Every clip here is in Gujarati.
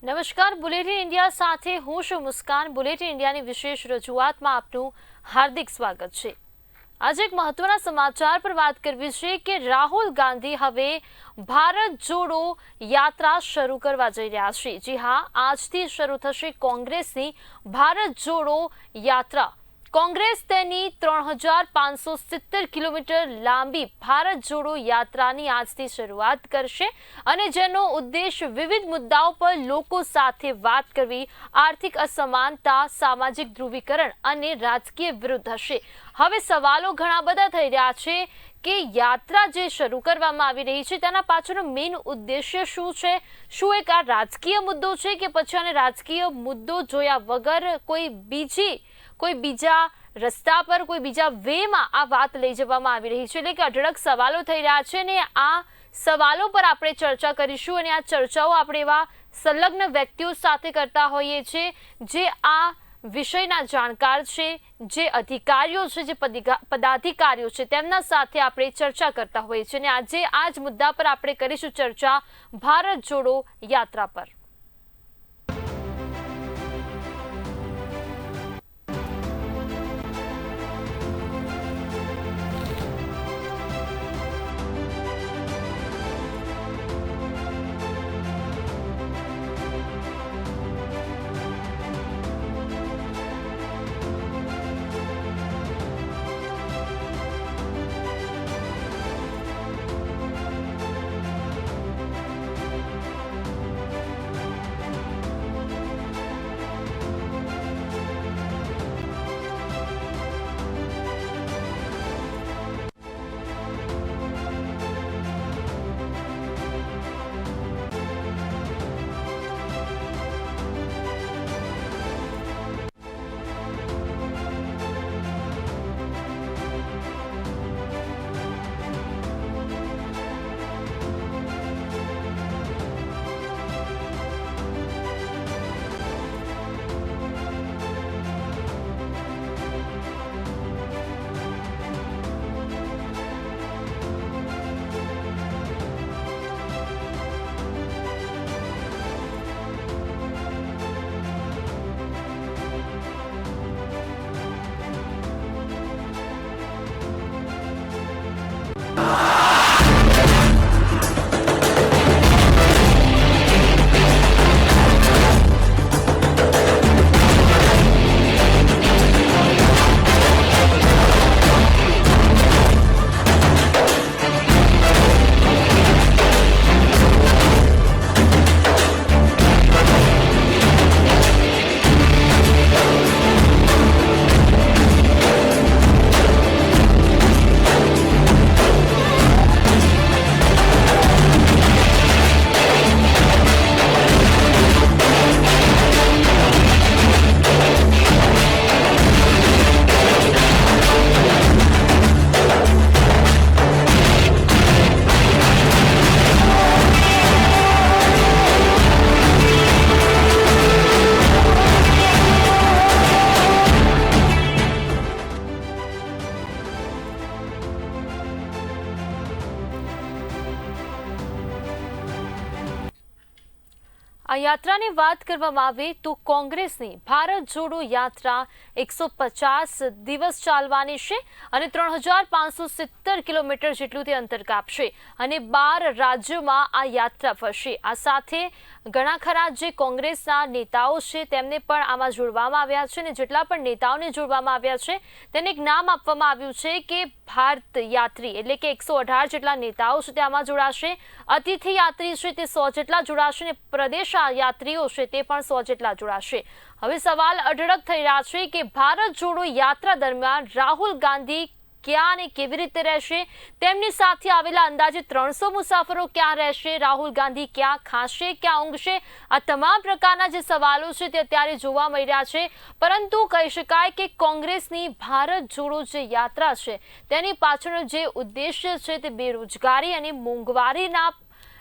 નમસ્કાર, બુલેટિન ઇન્ડિયા સાથે હું છું મુસ્કાન। બુલેટિન ઇન્ડિયાની વિશેષ રજૂઆતમાં આપનું હાર્દિક સ્વાગત છે। આજે એક મહત્વના સમાચાર પર વાત કરવી છે કે રાહુલ ગાંધી હવે ભારત જોડો યાત્રા શરૂ કરવા જઈ રહ્યા છે। જી હા, આજથી શરૂ થશે કોંગ્રેસની ભારત જોડો યાત્રા। કોંગ્રેસ તેની 3570 કિલોમીટર લાંબી ભારત જોડો યાત્રાની આજથી શરૂઆત કરશે અને જેનો ઉદ્દેશ વિવિધ મુદ્દાઓ પર લોકો સાથે વાત કરવી, આર્થિક અસમાનતા, સામાજિક ધ્રુવીકરણ અને રાજકીય વિરુદ્ધ હશે। હવે સવાલો ઘણા બધા થઈ રહ્યા છે કે યાત્રા જે શરૂ કરવામાં આવી રહી છે તેના પાછળનો મેઇન ઉદ્દેશ્ય શું છે? શું એક આ રાજકીય મુદ્દો છે કે પછી આને રાજકીય મુદ્દો જોયા વગર કોઈ બીજા રસ્તા પર, કોઈ બીજા વેમાં આ વાત લઈ જવામાં આવી રહી છે? એટલે કે અઢળક સવાલો થઈ રહ્યા છે ને આ સવાલો પર આપણે ચર્ચા કરીશું અને આ ચર્ચાઓ આપણે એવા સંલગ્ન વ્યક્તિઓ સાથે કરતા હોઈએ છીએ જે આ વિષયના જાણકાર છે, જે અધિકારીઓ છે, જે પદાધિકારીઓ છે, તેમના સાથે આપણે ચર્ચા કરતા હોઈએ છીએ અને આજે આ જ મુદ્દા પર આપણે કરીશું ચર્ચા ભારત જોડો યાત્રા પર। આ યાત્રાની વાત કરવામાં આવે તો કોંગ્રેસની ભારત જોડો યાત્રા 150 દિવસ ચાલવાની છે અને 3570 કિલોમીટર જેટલું તે અંતર કાપશે અને 12 રાજ્યોમાં આ યાત્રા ફરશે। આ સાથે ઘણા ખરા જે કોંગ્રેસના નેતાઓ છે તેમને પણ આમાં જોડવામાં આવ્યા છે અને જેટલા પણ નેતાઓને જોડવામાં આવ્યા છે તેને એક નામ આપવામાં આવ્યું છે કે ભારત યાત્રી, એટલે કે 118 જેટલા નેતાઓ છે તે આમાં જોડાશે। અતિથિ યાત્રી છે તે 100 જેટલા જોડાશે અને પ્રદેશ યાત્રીઓ છે તે પણ 100 જેટલા જોડાશે। હવે સવાલ અઢળક થઈ રહ્યા છે કે ભારત જોડો યાત્રા દરમિયાન રાહુલ ગાંધી ક્યાં અને કેવી રીતે રહેશે, તેમની સાથે આવેલા અંદાજે 300 મુસાફરો ક્યાં રહેશે, રાહુલ ગાંધી ક્યાં ખાશે, ક્યાં ઊંઘશે, આ તમામ પ્રકારના જે સવાલો છે તે અત્યારે જોવા મળી રહ્યા છે। પરંતુ કહી શકાય કે કોંગ્રેસની ભારત જોડો જે યાત્રા છે તેની પાછળનો જે ઉદ્દેશ્ય છે તે બેરોજગારી અને મોંઘવારીના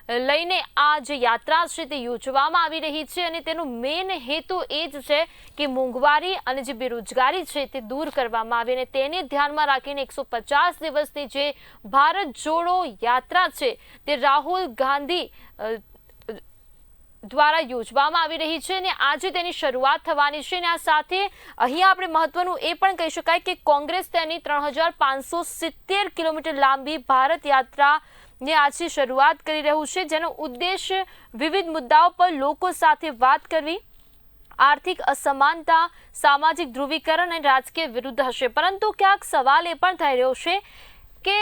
લઈને આ જે યાત્રા છે તે યોજવામાં આવી રહી છે અને તેનો મેઇન હેતુ એ જ છે કે મોંઘવારી અને જે બેરોજગારી છે તે દૂર કરવામાં આવે અને તેને ધ્યાનમાં રાખીને 150 દિવસની જે ભારત જોડો યાત્રા છે તે રાહુલ ગાંધી દ્વારા યોજવામાં આવી રહી છે અને આજે તેની શરૂઆત થવાની છે અને આ સાથે અહીંયા આપણે મહત્વનું એ પણ કહી શકાય કે કોંગ્રેસ તેની 3570 કિલોમીટર લાંબી ભારત યાત્રાને આજે શરૂઆત કરી રહ્યું છે, જેનો ઉદ્દેશ વિવિધ મુદ્દાઓ પર લોકો સાથે વાત કરવી, આર્થિક અસમાનતા, સામાજિક ધ્રુવીકરણ અને રાજકીય વિરુદ્ધ હશે. પરંતુ ક્યાંક સવાલ એ પણ થઈ રહ્યો છે કે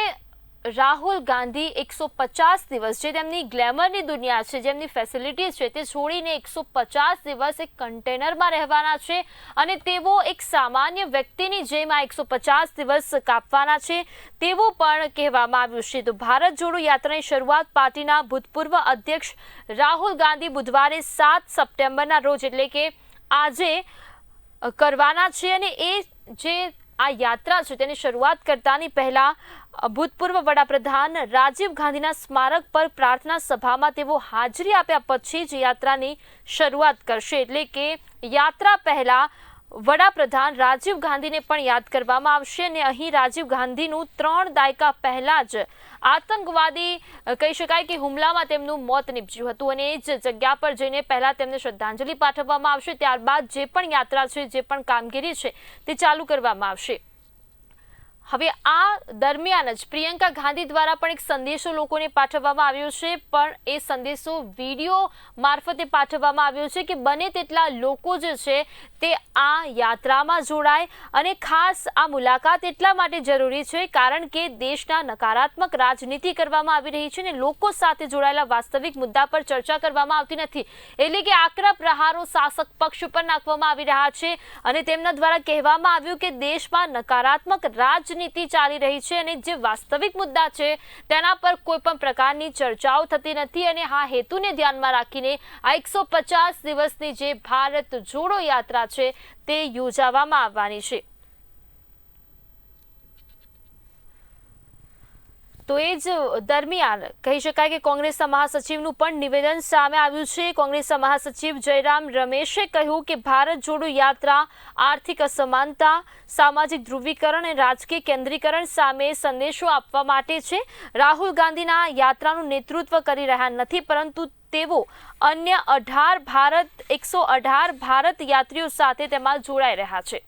રાહુલ ગાંધી 150 દિવસ જે તેમની ગ્લેમરની દુનિયા છે, જેમની ફેસિલિટી છે, તે છોડીને 150 દિવસ એક કન્ટેનરમાં રહેવાના છે અને તેઓ એક સામાન્ય વ્યક્તિની જેમ આ 150 દિવસ કાપવાના છે તેવું પણ કહેવામાં આવ્યું છે. તો ભારત જોડો યાત્રાની શરૂઆત પાર્ટીના ભૂતપૂર્વ અધ્યક્ષ રાહુલ ગાંધી બુધવારે 7 સપ્ટેમ્બરના રોજ એટલે કે આજે કરવાના છે અને એ જે આ યાત્રા છે તેની શરૂઆત કરતાની પહેલા ભૂતપૂર્વ વડાપ્રધાન રાજીવ ગાંધીના સ્મારક પર પ્રાર્થના સભામાં તેઓ હાજરી આપ્યા પછી જ યાત્રાની શરૂઆત કરશે. એટલે કે યાત્રા પહેલા વડાપ્રધાન રાજીવ ગાંધીને પણ યાદ કરવામાં આવશે અને અહીં રાજીવ ગાંધીનું 3 દાયકા પહેલા જ આતંકવાદી કહી શકાય કે હુમલામાં તેમનું મોત નીપજ્યું હતું અને એ જ જગ્યા પર જઈને પહેલા તેમને શ્રદ્ધાંજલિ પાઠવવામાં આવશે. ત્યારબાદ જે પણ યાત્રા છે, જે પણ કામગીરી છે તે ચાલુ કરવામાં આવશે. હવે આ દરમિયાન જ પ્રિયંકા ગાંધી દ્વારા પણ એક સંદેશો લોકોને પાઠવવામાં આવ્યો છે, પણ એ સંદેશો વિડીયો મારફતે પાઠવવામાં આવ્યો છે કે બને તેટલા લોકો જે છે તે આ યાત્રામાં જોડાય અને ખાસ આ મુલાકાત એટલા માટે જરૂરી છે કારણ કે દેશના નકારાત્મક રાજનીતિ કરવામાં આવી રહી છે અને લોકો સાથે જોડાયેલા વાસ્તવિક મુદ્દા પર ચર્ચા કરવામાં આવતી નથી. એટલે કે આકરા પ્રહારો શાસક પક્ષ પર નાખવામાં આવી રહ્યા છે અને તેમના દ્વારા કહેવામાં આવ્યું કે દેશમાં નકારાત્મક રાજનીતિ ચાલી રહી છે અને જે વાસ્તવિક મુદ્દા છે તેના પર કોઈ પણ પ્રકારની ચર્ચાઓ થતી નથી અને આ હેતુને ધ્યાનમાં રાખીને આ 150 દિવસની જે ભારત જોડો યાત્રા છે તે યોજવામાં આવવાની છે. તો એ જ દરમિયાન કહી શકાય કે કોંગ્રેસના મહાસચિવનું પણ નિવેદન સામે આવ્યું છે. કોંગ્રેસના મહાસચિવ જયરામ રમેશે કહ્યું કે ભારત જોડો યાત્રા આર્થિક અસમાનતા, સામાજિક ધ્રુવીકરણ અને રાજકીય કેન્દ્રીકરણ સામે સંદેશો આપવા માટે છે. રાહુલ ગાંધીના યાત્રાનું નેતૃત્વ કરી રહ્યા નથી, પરંતુ તેઓ અન્ય 118 ભારત યાત્રીઓ સાથે તેમાં જોડાઈ રહ્યા છે.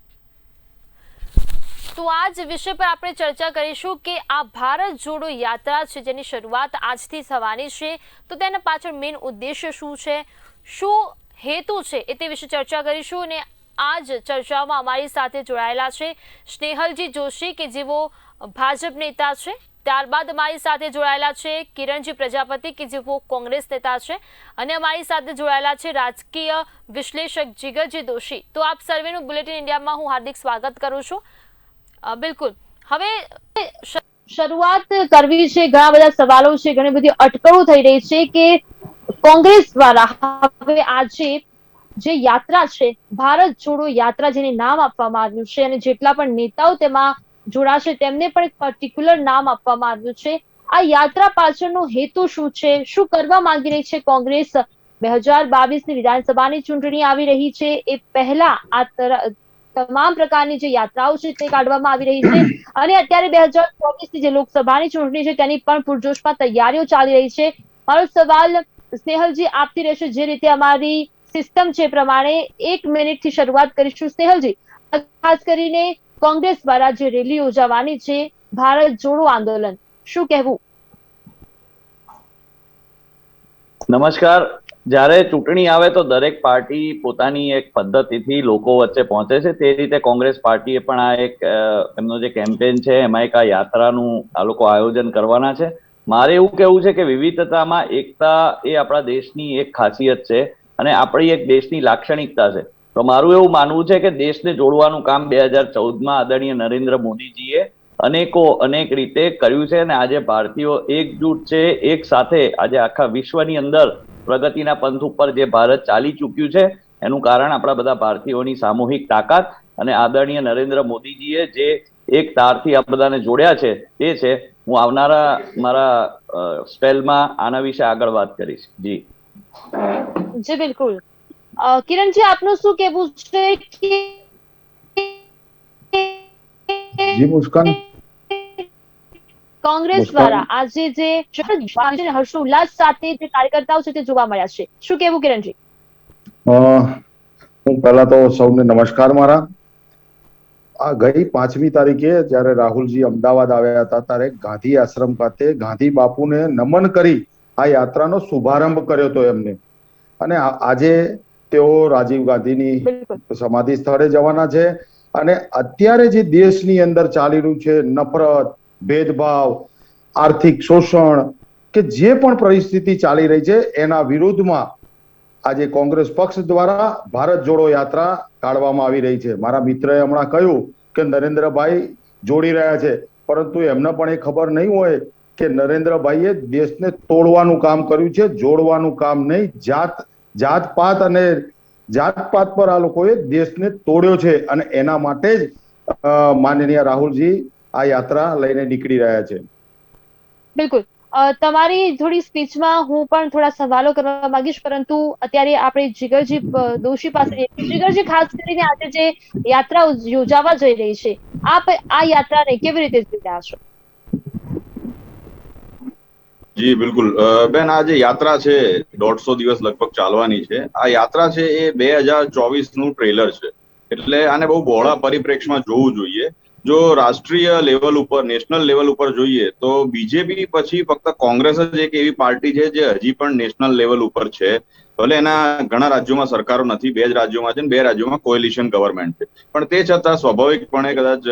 તો આ જ વિષય પર આપણે ચર્ચા કરીશું કે આ ભારત જોડો યાત્રા છે જેની શરૂઆત આજથી થવાની છે, તો તેના પાછળ મેઇન ઉદ્દેશ્ય શું છે, શું હેતુ છે એ તે વિશે ચર્ચા કરીશું. અને આ જ ચર્ચામાં અમારી સાથે જોડાયેલા છે સ્નેહલજી જોશી કે જેઓ ભાજપ નેતા છે. ત્યારબાદ અમારી સાથે જોડાયેલા છે કિરણજી પ્રજાપતિ કે જેઓ કોંગ્રેસ નેતા છે અને અમારી સાથે જોડાયેલા છે રાજકીય વિશ્લેષક જીગરજી દોશી. તો આપ સર્વેનું બુલેટિન ઇન્ડિયામાં હું હાર્દિક સ્વાગત કરું છું. બિલકુલ, હવે શરૂઆત કરવી છે, ઘણા બધા સવાલો છે, ઘણી બધી અટકળો થઈ રહી છે કે કોંગ્રેસ દ્વારા હવે આજે જે યાત્રા છે ભારત જોડો યાત્રા જેને નામ આપવામાં આવ્યું છે અને જેટલા પણ નેતાઓ તેમાં જોડાશે તેમને પણ એક પર્ટિક્યુલર નામ આપવામાં આવ્યું છે. આ યાત્રા પાછળનો હેતુ શું છે, શું કરવા માંગી રહી છે કોંગ્રેસ? 2022ની વિધાનસભાની ચૂંટણી આવી રહી છે, એ પહેલા આ તમામ પ્રકારની જે યાત્રાઓ છે તે કાઢવામાં આવી રહી છે અને અત્યારે 2024ની જે લોકસભાની ચૂંટણી છે તેની પણ પૂરજોશમાં તૈયારીઓ ચાલી રહી છે. મારો સવાલ સ્નેહલજી આપતી રહેશે, જે રીતે અમારી સિસ્ટમ છે પ્રમાણે 1 મિનિટથી શરૂઆત કરીશું. સ્નેહલજી, ખાસ કરીને કોંગ્રેસ દ્વારા જે રેલી યોજાવાની છે ભારત જોડો આંદોલન, શું કહેવું? નમસ્કાર. જ્યારે ચૂંટણી આવે તો દરેક પાર્ટી પોતાની એક પદ્ધતિથી લોકો વચ્ચે પહોંચે છે. તે રીતે કોંગ્રેસ પાર્ટીએ પણ આ એક એમનો જે કેમ્પેન છે એમાં એક આ યાત્રાનું આ લોકો આયોજન કરવાના છે. મારે એવું કહેવું છે કે વિવિધતામાં એકતા એ આપણા દેશની એક ખાસિયત છે અને આપણી એક દેશની લાક્ષણિકતા છે. તો મારું એવું માનવું છે કે દેશને જોડવાનું કામ 2014માં આદરણીય નરેન્દ્ર મોદીજીએ અનેક રીતે કર્યું છે અને આજે ભારતીયો એકજૂટ છે, એક સાથે આજે આખા વિશ્વની અંદર પ્રગતિના પંથ ઉપર જે ભારત ચાલી ચૂક્યું છે એનું કારણ આપણા બધા ભારતીયોની સામૂહિક તાકાત અને આદરણીય નરેન્દ્ર મોદીજીએ જે એક તારથી આ બધાને જોડ્યા છે તે છે. હું આવનારા મારા સ્પેલમાં આના વિશે આગળ વાત કરીશ. જી બિલકુલ. કિરણજી, આપનું શું કહેવું છે કે જી મુસ્કાન, કોંગ્રેસ દ્વારા આજે જે હર્ષોલ્લાસ સાથે જે કાર્યકર્તાઓ છે તે જોવા મળ્યા છે, શું કહેવું કિરણજી? હું પહેલા તો સૌને નમસ્કાર મારા. આ ગઈ 5મી તારીખે જ્યારે રાહુલજી અમદાવાદ આવ્યા હતા ત્યારે ગાંધી આશ્રમ ખાતે ગાંધી બાપુને નમન કરી આ યાત્રાનો શુભારંભ કર્યો હતો એમને. અને આજે તેઓ રાજીવ ગાંધીની સમાધિ સ્થળે જવાના છે. અને અત્યારે જે દેશની અંદર ચાલી રહ્યું છે નફરત, ભેદભાવ, આર્થિક શોષણ કે જે પણ પરિસ્થિતિ ચાલી રહી છે એના વિરુદ્ધમાં આજે કોંગ્રેસ પક્ષ દ્વારા ભારત જોડો યાત્રા કાઢવામાં આવી રહી છે. મારા મિત્રએ હમણાં કહ્યું કે નરેન્દ્રભાઈ જોડી રહ્યા છે, પરંતુ એમને પણ એ ખબર નહીં હોય કે નરેન્દ્રભાઈએ દેશને તોડવાનું કામ કર્યું છે, જોડવાનું કામ નહીં. જાતપાત પર આ લોકોએ દેશને તોડ્યો છે અને એના માટે જ માનનીય રાહુલજી આ યાત્રા લઈને નીકળી રહ્યા છે. બિલકુલ. તમારી થોડી સ્પીચમાં હું પણ થોડા સવાલો કરવા માંગીશ, પરંતુ અત્યારે આપણે જીગરજી દોશી પાસે જીગરજી, ખાસ કરીને આજે જે યાત્રા યોજાવા જઈ રહી છે, આપ આ યાત્રાને કેવી રીતે જોઈ રહ્યા છો? જી બિલકુલ બેન, આ જે યાત્રા છે 150 દિવસ લગભગ ચાલવાની છે. આ યાત્રા છે એ 2024 નું ટ્રેલર છે, એટલે આને બહુ બહોળા પરિપ્રેક્ષમાં જોવું જોઈએ. જો રાષ્ટ્રીય લેવલ ઉપર, નેશનલ લેવલ ઉપર જોઈએ તો બીજેપી પછી ફક્ત કોંગ્રેસ જ એક એવી પાર્ટી છે જે હજી પણ નેશનલ લેવલ ઉપર છે. ભલે એના ઘણા રાજ્યોમાં સરકારો નથી, 2 જ રાજ્યોમાં છે, 2 રાજ્યોમાં કોએલિશન ગવર્મેન્ટ છે, પણ તે છતાં સ્વાભાવિકપણે કદાચ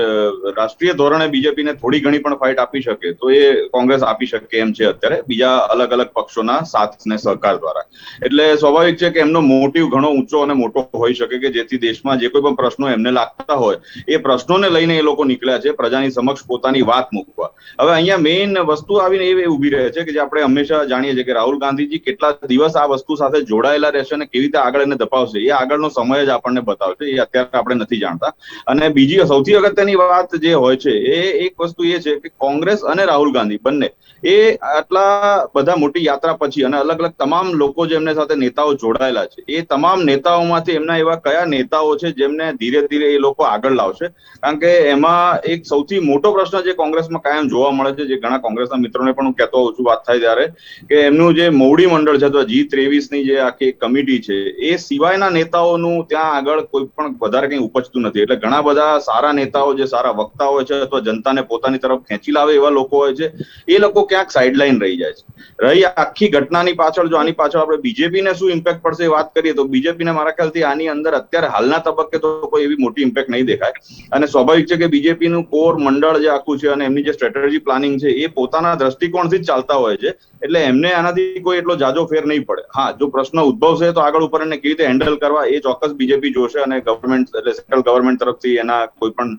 રાષ્ટ્રીય ધોરણે બીજેપીને થોડી ઘણી પણ ફાઇટ આપી શકે તો એ કોંગ્રેસ આપી શકે એમ છે અત્યારે, બીજા અલગ અલગ પક્ષોના સાથ અને સહકાર દ્વારા. એટલે સ્વાભાવિક છે કે એમનો મોટિવ ઘણો ઊંચો અને મોટો હોઈ શકે કે જેથી દેશમાં જે કોઈ પણ પ્રશ્નો એમને લાગતા હોય એ પ્રશ્નોને લઈને એ લોકો નીકળ્યા છે પ્રજાની સમક્ષ પોતાની વાત મૂકવા. હવે અહીંયા મેઇન વસ્તુ આવીને એ ઉભી રહે છે કે જે આપણે હંમેશા જાણીએ છીએ કે રાહુલ ગાંધીજી કેટલા દિવસ આ વસ્તુ સાથે જોડાયેલા રહેશે અને કેવી રીતે આગળ એને દબાવશે એ આગળનો સમય જ આપણને બતાવશે. એ અત્યારે આપણે નથી જાણતા. અને બીજી સૌથી અગત્યની વાત જે હોય છે એ એક વસ્તુ એ છે કે કોંગ્રેસ અને રાહુલ ગાંધી બંને એ આટલા બધા મોટી યાત્રા પછી અને અલગ અલગ તમામ લોકો જે એમને સાથે નેતાઓ જોડાયેલા છે એ તમામ નેતાઓમાંથી એમના એવા કયા નેતાઓ છે જેમને ધીરે ધીરે એ લોકો આગળ લાવશે. કારણ કે એમાં એક સૌથી મોટો પ્રશ્ન જે કોંગ્રેસમાં કાયમ જોવા મળે છે, જે ઘણા કોંગ્રેસના મિત્રોને પણ હું કહેતો હોઉં છું વાત થાય ત્યારે, કે એમનું જે મોવડી મંડળ છે અથવા G23 ની જે આખી કમિટી છે એ સિવાયના નેતાઓનું ત્યાં આગળ કોઈ પણ વધારે કંઈ ઉપજતું નથી. એટલે ઘણા બધા સારા નેતાઓ જે સારા વક્તા હોય છે અથવા જનતાને પોતાની તરફ ખેંચી લાવે એવા લોકો હોય છે એ લોકો ક્યાંક સાઇડલાઇન રહી જાય છે. રહી આખી ઘટનાની પાછળ જો આની પાછળ આપણે બીજેપીને શું ઇમ્પેક્ટ પડશે એ વાત કરીએ તો બીજેપીને મારા ખ્યાલથી આની અંદર અત્યારે હાલના તબક્કે તો કોઈ એવી મોટી ઇમ્પેક્ટ નહીં દેખાય. અને સ્વાભાવિક છે કે બીજેપીનું કોર મંડળ જે આખું છે અને એમની જે સ્ટ્રેટેજી પ્લાનિંગ છે એ પોતાના દ્રષ્ટિકોણથી જ ચાલતા હોય છે, એટલે એમને આનાથી કોઈ એટલો જાજો ફેર નહીં પડે. હા, જો પ્રશ્ન ઉદ્ભવશે તો આગળ ઉપર એને કેવી રીતે હેન્ડલ કરવા એ ચોક્કસ બીજેપી જોશે અને ગવર્મેન્ટ એટલે સેન્ટ્રલ ગવર્મેન્ટ તરફથી એના કોઈ પણ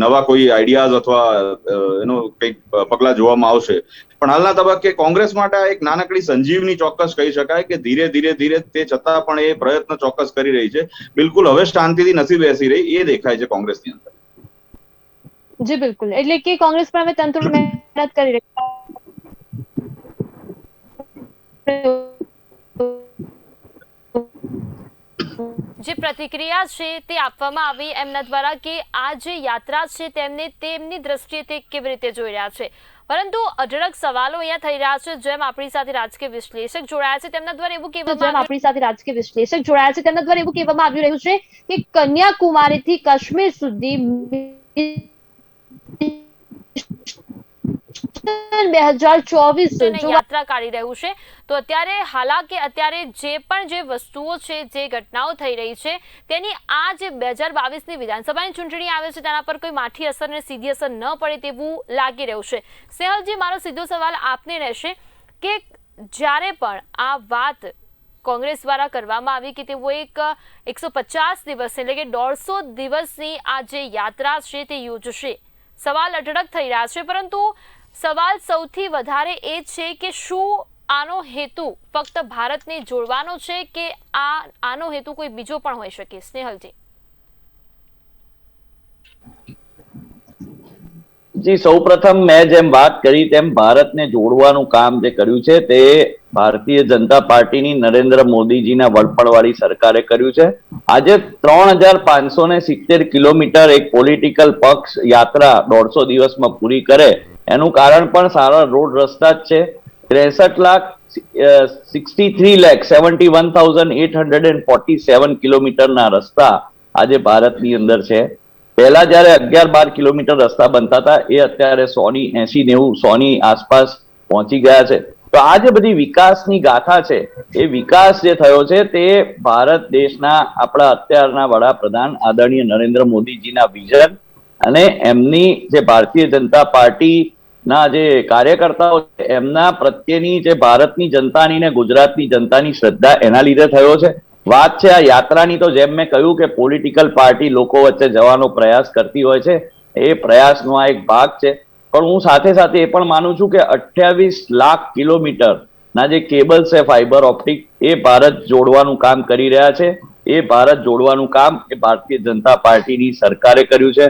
નવા કોઈ આઈડિયાઝ અથવા એનો કંઈક પગલા જોવામાં આવશે. પણ હાલના તબક્કે કોંગ્રેસ માટે એક નાનકડી સંજીવની ચોક્કસ કહી શકાય કે ધીરે ધીરે તે છતાં પણ એ પ્રયત્ન ચોક્કસ કરી રહી છે. બિલકુલ હવે શાંતિથી નથી બેસી રહી એ દેખાય છે કોંગ્રેસની અંદર. જી બિલકુલ, એટલે કે કોંગ્રેસ પણ હવે તંત્ર મહેનત કરી રહી જે પ્રતિક્રિયા છે તે આપવામાં આવી એમના દ્વારા કે આ જે યાત્રા છે તેમની દ્રષ્ટિએ તે કેવી રીતે જોઈ રહ્યા છે. પરંતુ અઢળક સવાલો અહીંયા થઈ રહ્યા છે. જેમ આપણી સાથે રાજકીય વિશ્લેષક જોડાયા છે તેમના દ્વારા એવું કહેવામાં આવી રહ્યું છે કે કન્યાકુમારીથી કાશ્મીર સુધી 2024 યાત્રા કાઢી રહ્યું છે. તો અત્યારે જે વસ્તુઓ છે, જે ઘટનાઓ થઈ રહી છે તેની આ જે 2022ની વિધાનસભાની ચૂંટણી આવે છે તેના પર કોઈ માઠી અસર અને સીધી અસર ન પડે તેવું લાગી રહ્યું છે. સ્નેહલજી, મારો સીધો સવાલ આપને રહેશે કે જ્યારે પણ આ વાત કોંગ્રેસ દ્વારા કરવામાં આવી કે તેઓ એક 150 દિવસ એટલે કે 150 દિવસની આ જે યાત્રા છે તે યોજશે, સવાલ અઢળક થઈ રહ્યા છે, પરંતુ સવાલ સૌથી વધારે એ છે કે શું આનો હેતુ ફક્ત ભારતને જોડવાનો છે કે આનો હેતુ કોઈ બીજો પણ હોઈ શકે? સ્નેહલજી. જી, સૌપ્રથમ મેં જેમ વાત કરી તેમ ભારતને જોડવાનું કામ જે કર્યું છે તે ભારતીય જનતા પાર્ટીની નરેન્દ્ર મોદીજીના વડપણવાળી સરકારે કર્યું છે. આજે 3,570 કિલોમીટર એક પોલિટિકલ પક્ષ યાત્રા 150 દિવસમાં પૂરી કરે એનું કારણ પણ સારા રોડ રસ્તા જ છે. 63,71,847 કિલોમીટરના રસ્તા આજે ભારતની અંદર છે. પહેલા જયારે 11-12 કિલોમીટર રસ્તા બનતા હતા એ અત્યારે 100-80-90-100 આસપાસ પહોંચી ગયા છે. તો આ જે બધી વિકાસની ગાથા છે એ વિકાસ જે થયો છે તે ભારત દેશના આપણા અત્યારના વડાપ્રધાન આદરણીય નરેન્દ્ર મોદીજીના વિઝન અને એમની જે ભારતીય જનતા પાર્ટીના જે કાર્યકર્તાઓ છે એમના પ્રત્યેની જે ભારતની જનતાની ને ગુજરાતની જનતાની શ્રદ્ધા એના લીધે થયો છે. વાત છે આ યાત્રાની, તો જેમ મેં કહ્યું કે પોલિટિકલ પાર્ટી લોકો વચ્ચે જવાનો પ્રયાસ કરતી હોય છે, એ પ્રયાસનો આ એક ભાગ છે. પણ હું સાથે સાથે એ પણ માનું છું કે 28 લાખ કિલોમીટર ના જે કેબલ છે ફાઈબર ઓપ્ટિક એ ભારત જોડવાનું કામ કરી રહ્યા છે. એ ભારત જોડવાનું કામ એ ભારતીય જનતા પાર્ટીની સરકારે કર્યું છે.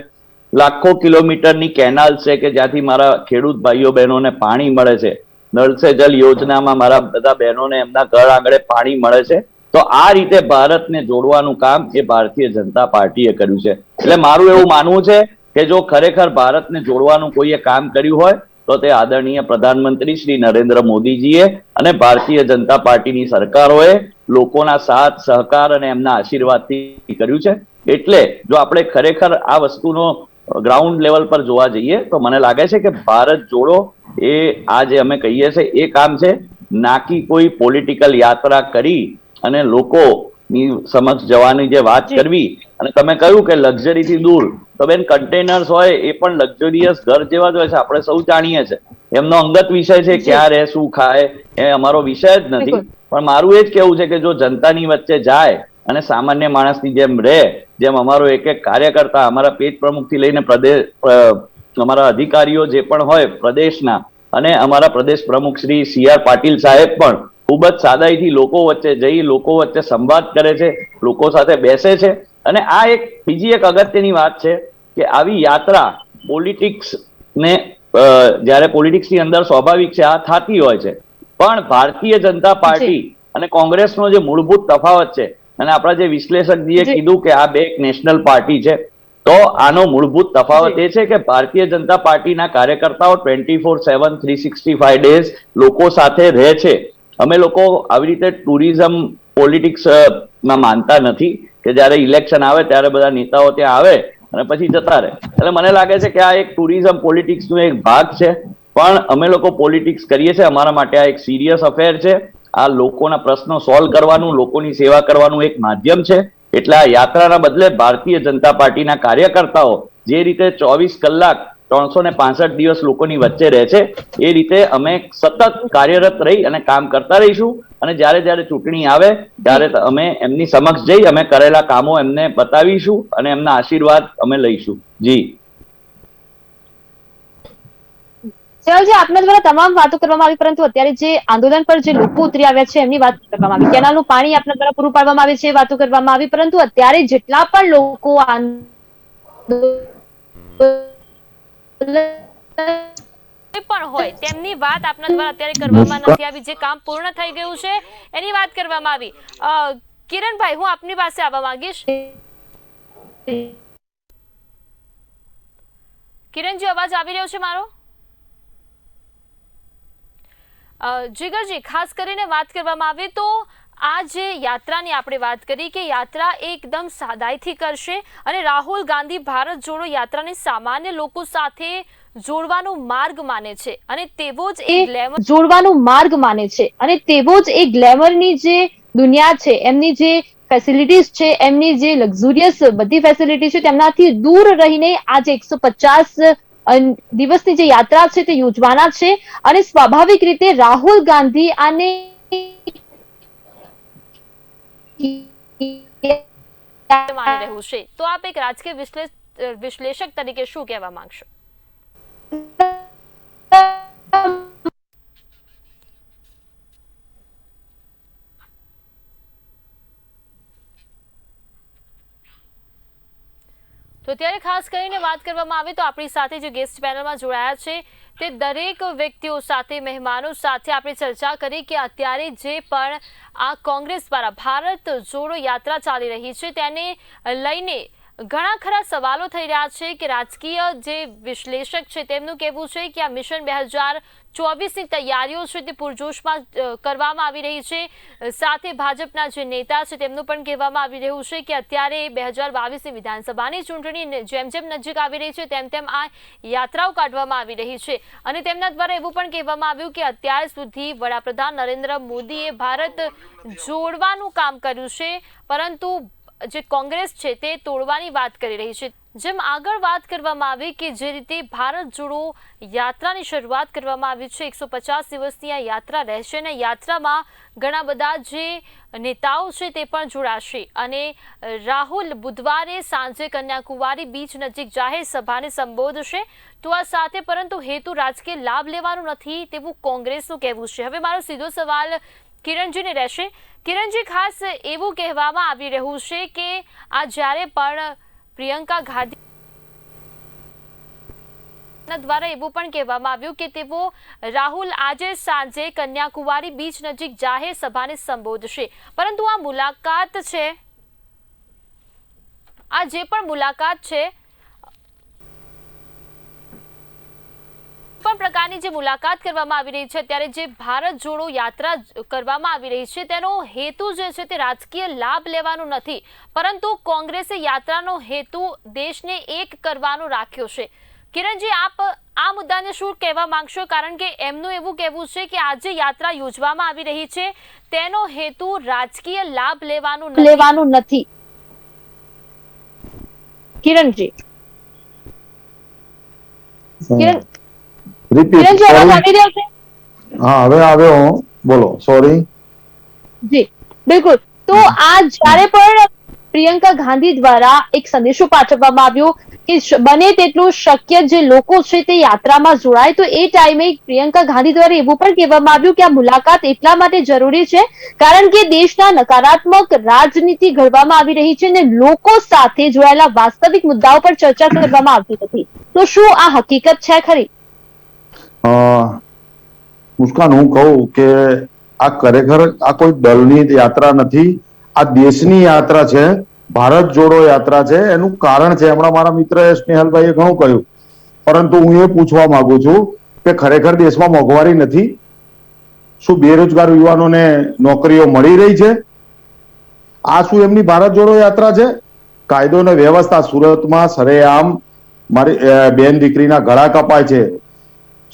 લાખો કિલોમીટરની કેનાલ છે કે જ્યાંથી મારા ખેડૂત ભાઈઓ બહેનોને પાણી મળે છે. નળ સે જલ યોજનામાં મારા બધા બહેનોને એમના ઘર આંગણે પાણી મળે છે. તો આ રીતે ભારતને જોડવાનું કામ એ ભારતીય જનતા પાર્ટીએ કર્યું છે. એટલે મારું એવું માનવું છે કે જો ખરેખર ભારતને જોડવાનું કોઈએ કામ કર્યું હોય તો તે આદરણીય પ્રધાનમંત્રી શ્રી નરેન્દ્ર મોદીજીએ અને ભારતીય જનતા પાર્ટીની સરકારોએ લોકોના સાથ સહકાર અને એમના આશીર્વાદથી કર્યું છે. એટલે જો આપણે ખરેખર આ વસ્તુનો ગ્રાઉન્ડ લેવલ પર જોવા જઈએ તો મને લાગે છે કે ભારત જોડો એ આ જે અમે કહીએ છીએ એ કામ છે, ના કે કોઈ પોલિટિકલ યાત્રા કરી અને લોકોની સમક્ષ જવાની જે વાત કરવી. અને તમે કહ્યું કે લક્ઝરીથી દૂર, તો બેન કન્ટેનર્સ હોય એ પણ લક્ઝરિયસ ઘર જેવા જ હોય છે, આપણે સૌ જાણીએ છીએ. એમનો અંગત વિષય છે, ક્યાં રહે શું ખાય એ અમારો વિષય જ નથી. પણ મારું એ જ કેવું છે કે જો જનતાની વચ્ચે જાય અને સામાન્ય માણસની જેમ રહે, જેમ અમારો એક એક કાર્યકર્તા અમારા પેજ પ્રમુખથી લઈને પ્રદેશ અમારા અધિકારીઓ જે પણ હોય પ્રદેશના અને અમારા પ્રદેશ પ્રમુખ શ્રી CR પાટીલ સાહેબ પણ ખૂબ જ સાદાઈથી લોકો વચ્ચે જઈ લોકો વચ્ચે સંવાદ કરે છે, લોકો સાથે બેસે છે. અને આ એક બીજી એક અગત્યની વાત છે કે આવી યાત્રા પોલિટિક્સ ને જ્યારે પોલિટિક્સની અંદર સ્વાભાવિક છે આ થતી હોય છે, પણ ભારતીય જનતા પાર્ટી અને કોંગ્રેસનો જે મૂળભૂત તફાવત છે અને આપણા જે વિશ્લેષકજીએ કીધું કે આ બે એક નેશનલ પાર્ટી છે, તો આનો મૂળભૂત તફાવત એ છે કે ભારતીય જનતા પાર્ટીના કાર્યકર્તાઓ 24/7 365 ડેઝ લોકો સાથે રહે છે. અમે લોકો આવી રીતે ટુરિઝમ પોલિટિક્સ માં માનતા નથી કે જ્યારે ઇલેક્શન આવે ત્યારે બધા નેતાઓ ત્યાં આવે અને પછી જતા રહે. એટલે મને લાગે છે કે આ એક ટુરિઝમ પોલિટિક્સનો એક ભાગ છે. પણ અમે લોકો પોલિટિક્સ કરીએ છીએ, અમારા માટે આ એક સિરિયસ અફેર છે. આ લોકોના પ્રશ્નો સોલ્વ કરવાનું, લોકોની સેવા કરવાનું એક માધ્યમ છે. એટલે આ યાત્રાના બદલે ભારતીય જનતા પાર્ટીના કાર્યકર્તાઓ જે રીતે 24 કલાક 365 દિવસ લોકોની વચ્ચે રહે છે એ રીતે અમે સતત કાર્યરત રહી અને કામ કરતા રહીશું. અને જ્યારે જ્યારે ચૂંટણી આવે ત્યારે અમે એમની સમક્ષ જઈ અમે કરેલા કામો એમને બતાવીશું અને એમના આશીર્વાદ અમે લઈશું. જી સહેવાગજી, આપના દ્વારા તમામ વાતો કરવામાં આવી, પરંતુ અત્યારે જે આંદોલન પર જે લોકો ઉતરી આવ્યા છે એમની વાત કરવામાં આવી. કેનાલનું પાણી આપના દ્વારા પૂરું પાડવામાં આવે છે એ વાતો કરવામાં આવી, પરંતુ અત્યારે જેટલા પણ લોકો પણ હોય તેમની વાત આપના દ્વારા અત્યારે કરવામાં નથી આવી. જે કામ પૂર્ણ થઈ ગયું છે એની વાત કરવામાં આવી. કિરણભાઈ, હું આપની પાસે આવવા માંગીશ. કિરણજી, અવાજ આવી રહ્યો છે મારો? જીગરજી, ખાસ કરીને વાત કરવામાં આવે તો આ જે યાત્રાની આપણે વાત કરી કે યાત્રા એકદમ સાદાઈથી કરશે અને રાહુલ ગાંધી ભારત જોડો યાત્રાને સામાન્ય લોકો સાથે જોડવાનો માર્ગ માને છે અને તેવો જ એક ગ્લેમર જોડવાનો માર્ગ માને છે અને તેવો જ એક ગ્લેમરની જે દુનિયા છે, એમની જે ફેસિલિટીઝ છે, એમની જે લક્ઝુરિયસ બધી ફેસિલિટી છે તેમનાથી દૂર રહીને આજે 150 દિવસની જે યાત્રા છે તે યોજવાના છે. અને સ્વાભાવિક રીતે રાહુલ ગાંધી આને માની રહ્યું છે, તો આપ એક રાજકીય વિશ્લેષક તરીકે શું કહેવા માંગશો? તો ત્યારે ખાસ કરીને વાત કરવામાં આવે તો આપણી સાથે જે ગેસ્ટ પેનલમાં જોડાયા છે તે દરેક વ્યક્તિઓ સાથે, મહેમાનો સાથે આપણે ચર્ચા કરી કે અત્યારે જે પણ આ કોંગ્રેસ દ્વારા ભારત જોડો યાત્રા ચાલી રહી છે તેને લઈને ઘણા ખરા સવાલો થઈ રહ્યા છે કે રાજકીય જે વિશ્લેષક છે તેમનું કહેવું છે કે આ મિશન 2024ની તૈયારીઓ છે તે પૂરજોશમાં કરવામાં આવી રહી છે. સાથે ભાજપના જે નેતા છે તેમનું પણ કહેવામાં આવી રહ્યું છે કે અત્યારે 2022ની વિધાનસભાની ચૂંટણી જેમ જેમ નજીક આવી રહી છે તેમ તેમ આ યાત્રાઓ કાઢવામાં આવી રહી છે. અને તેમના દ્વારા એવું પણ કહેવામાં આવ્યું કે અત્યાર સુધી વડાપ્રધાન નરેન્દ્ર મોદીએ ભારત જોડવાનું કામ કર્યું છે, પરંતુ જે કોંગ્રેસ છે તે તોડવાની વાત કરી રહી છે. જેમ આગળ વાત કરવામાં આવી કે જે રીતે ભારત જોડો યાત્રાની શરૂઆત કરવામાં આવી છે, 150 દિવસની આ યાત્રા રહેશે અને યાત્રામાં ઘણા બધા જે નેતાઓ છે તે પણ જોડાશે. અને રાહુલ બુધવારે સાંજે કન્યાકુમારી બીચ નજીક જાહેર સભાને સંબોધશે. તો આ સાથે પરંતુ હેતુ રાજકીય લાભ લેવાનું નથી તેવું કોંગ્રેસનું કહેવું છે. હવે મારો સીધો સવાલ કિરણજીને રહેશે. કિરણજી, ખાસ એવું કહેવામાં આવી રહ્યું છે કે આ જ્યારે પણ પ્રિયંકા ગાંધી દ્વારા એવું પણ કહેવામાં આવ્યું કે તેઓ રાહુલ આજે સાંજે કન્યાકુમારી બીચ નજીક જાહેર સભાને સંબોધશે, પરંતુ આ મુલાકાત છે, આ જે પણ મુલાકાત છે પણ પ્રકારની જે મુલાકાત કરવામાં આવી રહી છે, અત્યારે જે ભારત જોડો યાત્રા કરવામાં આવી રહી છે તેનો હેતુ જે છે તે રાજકીય લાભ લેવાનો નથી, પરંતુ કોંગ્રેસે યાત્રાનો હેતુ દેશને એક કરવાનો રાખ્યો છે. કિરણજી, આપ આ મુદ્દાને શું કહેવા માંગશો? કારણ કે એમનું એવું કહેવું છે કે આજે યાત્રા યોજવામાં આવી રહી છે તેનો હેતુ રાજકીય લાભ લેવાનું નથી. કિરણજી, કિરણજી અવાજ આવી રહ્યો છે? હા, હવે આવ્યો. બોલો. સોરી. જી બિલકુલ. તો આ જ્યારે પણ પ્રિયંકા ગાંધી દ્વારા એક સંદેશો પાઠવવામાં આવ્યો કે બને તેટલું શક્ય જે લોકો છે તે યાત્રામાં જોડાય, તો એ ટાઈમે પ્રિયંકા ગાંધી દ્વારા એવું પણ કહેવામાં આવ્યું કે આ મુલાકાત એટલા માટે જરૂરી છે કારણ કે દેશના નકારાત્મક રાજનીતિ ઘડવામાં આવી રહી છે અને લોકો સાથે જોડાયેલા વાસ્તવિક મુદ્દાઓ પર ચર્ચા કરવામાં આવતી નથી. તો શું આ હકીકત છે ખરી? મુસ્કાન, હું કહું કે આ ખરેખર આ કોઈ દળની યાત્રા નથી, આ દેશની યાત્રા છે, ભારત જોડો યાત્રા છે. એનું કારણ છે, હમણાં મારા મિત્ર સ્નેહલભાઈએ ઘણું કહ્યું, પરંતુ હું એ પૂછવા માંગુ છું કે ખરેખર દેશમાં મોંઘવારી નથી? શું બેરોજગાર યુવાનોને નોકરીઓ મળી રહી છે? આ શું એમની ભારત જોડો યાત્રા છે? કાયદો અને વ્યવસ્થા સુરતમાં સરેઆમ મારી બેન દીકરીના ગળા કપાય છે,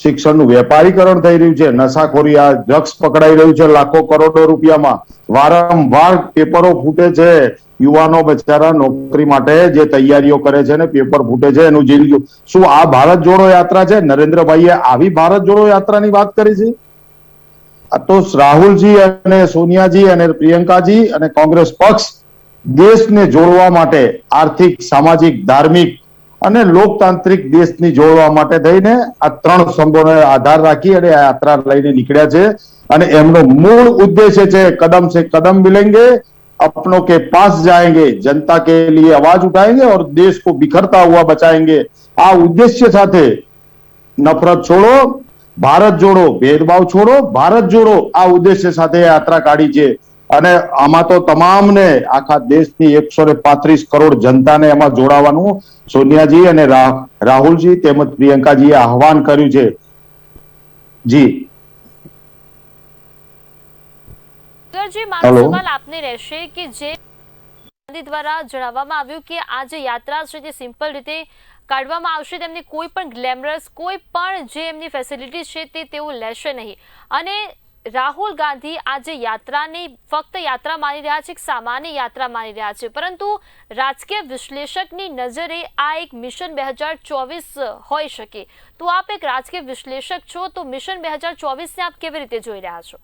શિક્ષણનું વેપારીકરણ થઈ રહ્યું છે, નશાખોરી આ ડ્રગ્સ પકડાઈ રહ્યું છે લાખો કરોડો રૂપિયામાં, વારંવાર પેપરો ફૂટે છે, યુવાનો બચારા નોકરી માટે જે તૈયારીઓ કરે છે ને પેપર ફૂટે છે, એનું જિંદગી. શું આ ભારત જોડો યાત્રા છે? નરેન્દ્રભાઈએ આવી ભારત જોડો યાત્રાની વાત કરી છે? આ તો રાહુલજી અને સોનિયાજી અને પ્રિયંકાજી અને કોંગ્રેસ પક્ષ દેશને જોડવા માટે, આર્થિક, સામાજિક, ધાર્મિક અને લોકતાંત્રિક દેશની જોડવા માટે થઈને આ ત્રણ સ્તંભોને આધાર રાખી અને આ યાત્રા લઈને નીકળ્યા છે. અને એમનો મૂળ ઉદ્દેશ્ય છે કદમ સે કદમ મિલેંગે, अपनों के पास जाएंगे, जनता के लिए आवाज उठाएंगे और देश को बिखरता हुआ बचाएंगे. આ ઉદ્દેશ્ય સાથે નફરત છોડો, ભારત જોડો, ભેદભાવ છોડો, ભારત જોડો, આ ઉદ્દેશ્ય સાથે યાત્રા કાઢી છે. અને આમાં તો તમામને આખા દેશની 135 કરોડ જનતાને એમાં જોડાવાનું સોનિયાજી અને રાહુલજી તેમજ પ્રિયંકાજીએ આહવાન કર્યું છે. જી મારો સવાલ આપને રહેશે કે જે ગાંધી દ્વારા જણાવવામાં આવ્યું કે આ જે યાત્રા છે તે સિમ્પલ રીતે કાઢવામાં આવશે, તેમને કોઈ પણ ગ્લેમરસ, કોઈ પણ જે એમની ફેસિલિટી છે તે તેઓ લેશે નહીં. અને રાહુલ ગાંધી આજે યાત્રાને ફક્ત યાત્રા માની રહ્યા છે, એક સામાન્ય યાત્રા માની રહ્યા છે, પરંતુ રાજકીય વિશ્લેષકની નજરે આ એક મિશન 2024 હોઈ શકે. તો આપ એક રાજકીય વિશ્લેષક છો, તો મિશન 2024ને આપ કેવી રીતે જોઈ રહ્યા છો?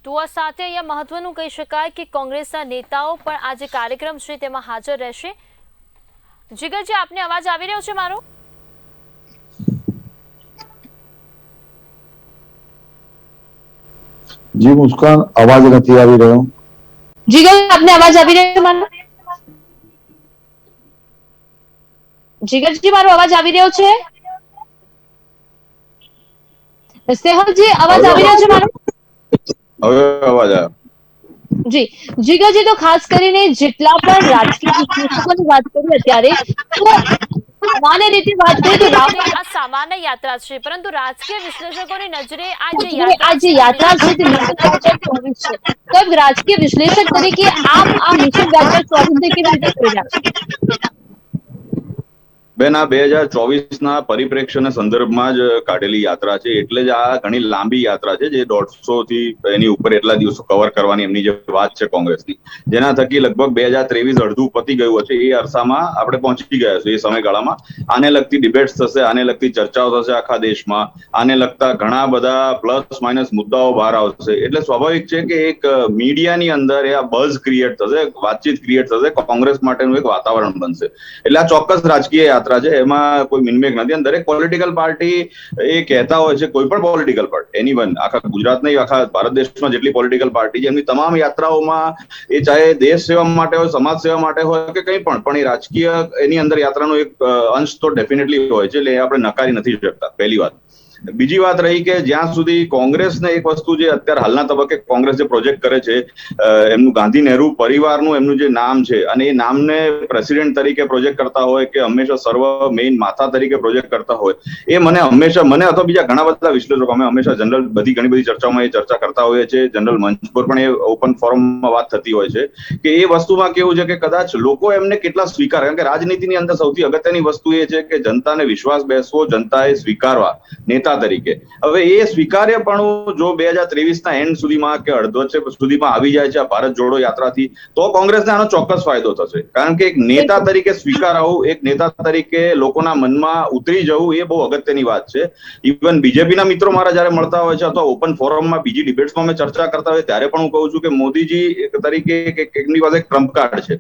તો આ સાથે અહીંયા મહત્વનું કહી શકાય કે કોંગ્રેસના નેતાઓ પણ આ જે કાર્યક્રમ છે તેમાં હાજર રહેશે. જીગરજી, આપને અવાજ આવી રહ્યો છે મારો? જી મુસ્કાન, અવાજ નથી આવી રહ્યો. જીગર, આપને અવાજ આવી રહ્યો છે મારો? જીગરજી, મારો અવાજ આવી રહ્યો છે? સેહલજી, અવાજ આવી રહ્યો છે મારો? હવે અવાજ આવ્યો. જી જીગરજી, તો ખાસ કરીને જેટલા પણ રાજકીય વિશ્લેષકોની વાત કરીએ અત્યારે, તો સામાન્ય રીતે વાત કરીએ તો રાહુલ આ સામાન્ય યાત્રા છે, પરંતુ રાજકીય વિશ્લેષકોની નજરે આ જે આ જે યાત્રા છે તે મિશન 2024 છે. તો એક રાજકીય વિશ્લેષક તરીકે આપ આ મિશન 2024 ને કેવી રીતે જોઈ રહ્યા છો? બેન, આ 2024ના પરિપ્રેક્ષ્યના સંદર્ભમાં જ કાઢેલી યાત્રા છે, એટલે જ આ ઘણી લાંબી યાત્રા છે, જે 150 થી એની ઉપર એટલા દિવસો કવર કરવાની એમની જે વાત છે કોંગ્રેસની, જેના થકી લગભગ 2023 અડધું પતી ગયું હશે. એ અરસામાં આપણે પહોંચી ગયા છે. એ સમયગાળામાં આને લગતી ડિબેટ્સ થશે, આને લગતી ચર્ચાઓ થશે આખા દેશમાં, આને લગતા ઘણા બધા પ્લસ માઇનસ મુદ્દાઓ બહાર આવશે. એટલે સ્વાભાવિક છે કે એક મીડિયાની અંદર આ બઝ ક્રિએટ થશે, વાતચીત ક્રિએટ થશે, કોંગ્રેસ માટેનું એક વાતાવરણ બનશે. એટલે આ ચોક્કસ રાજકીય યાત્રા છે, એમાં કોઈ મિનમેક નથી. અને દરેક પોલિટિકલ પાર્ટી એ કહેતા હોય છે, કોઈ પણ પોલિટિકલ પાર્ટી, એનીવન આખા ગુજરાત નહીં, આખા ભારત દેશમાં જેટલી પોલિટિકલ પાર્ટી છે, એમની તમામ યાત્રાઓમાં એ ચાહે દેશ સેવા માટે હોય, સમાજ સેવા માટે હોય કે કંઈ પણ એ રાજકીય એની અંદર યાત્રાનો એક અંશ તો ડેફિનેટલી હોય છે. એટલે એ આપણે નકારી નથી શકતા, પહેલી વાત. બીજી વાત રહી કે જ્યાં સુધી કોંગ્રેસને એક વસ્તુ જે અત્યારે હાલના તબક્કે કોંગ્રેસ જે પ્રોજેક્ટ કરે છે, એમનું ગાંધી નહેરુ પરિવારનું એમનું જે નામ છે, અને એ નામને પ્રેસિડેન્ટ તરીકે પ્રોજેક્ટ કરતા હોય કે હંમેશા સર્વ મેઇન માથા તરીકે પ્રોજેક્ટ કરતા હોય, એ મને અથવા બીજા ઘણા બધા વિશ્લેષકો, અમે હંમેશા જનરલ ઘણી બધી ચર્ચાઓમાં એ ચર્ચા કરતા હોઈએ છીએ, જનરલ મંચ પર પણ એ ઓપન ફોરમમાં વાત થતી હોય છે કે એ વસ્તુમાં કેવું છે કે કદાચ લોકો એમને કેટલા સ્વીકાર, કારણ કે રાજનીતિની અંદર સૌથી અગત્યની વસ્તુ એ છે કે જનતાને વિશ્વાસ બેસવો, જનતાએ સ્વીકારવા નેતા તરીકે. હવે એ સ્વીકાર્યપણું જો 2023ના એન્ડ સુધીમાં કે અડધવચ્ચે સુધીમાં આવી જાય છે આ ભારત જોડો યાત્રાથી, તો કોંગ્રેસને આનો ચોક્કસ ફાયદો થશે. કારણ કે એક નેતા તરીકે સ્વીકારાવું, એક નેતા તરીકે લોકોના મનમાં ઉતરી જવું, એ બહુ અગત્યની વાત છે. ઇવન બીજેપીના મિત્રો મારા જયારે મળતા હોય છે અથવા ઓપન ફોરમમાં બીજી ડિબેટ્સમાં અમે ચર્ચા કરતા હોય ત્યારે પણ હું કહું છું કે મોદીજી તરીકે એમની પાસે એક ટ્રમ્પ કાર્ડ છે.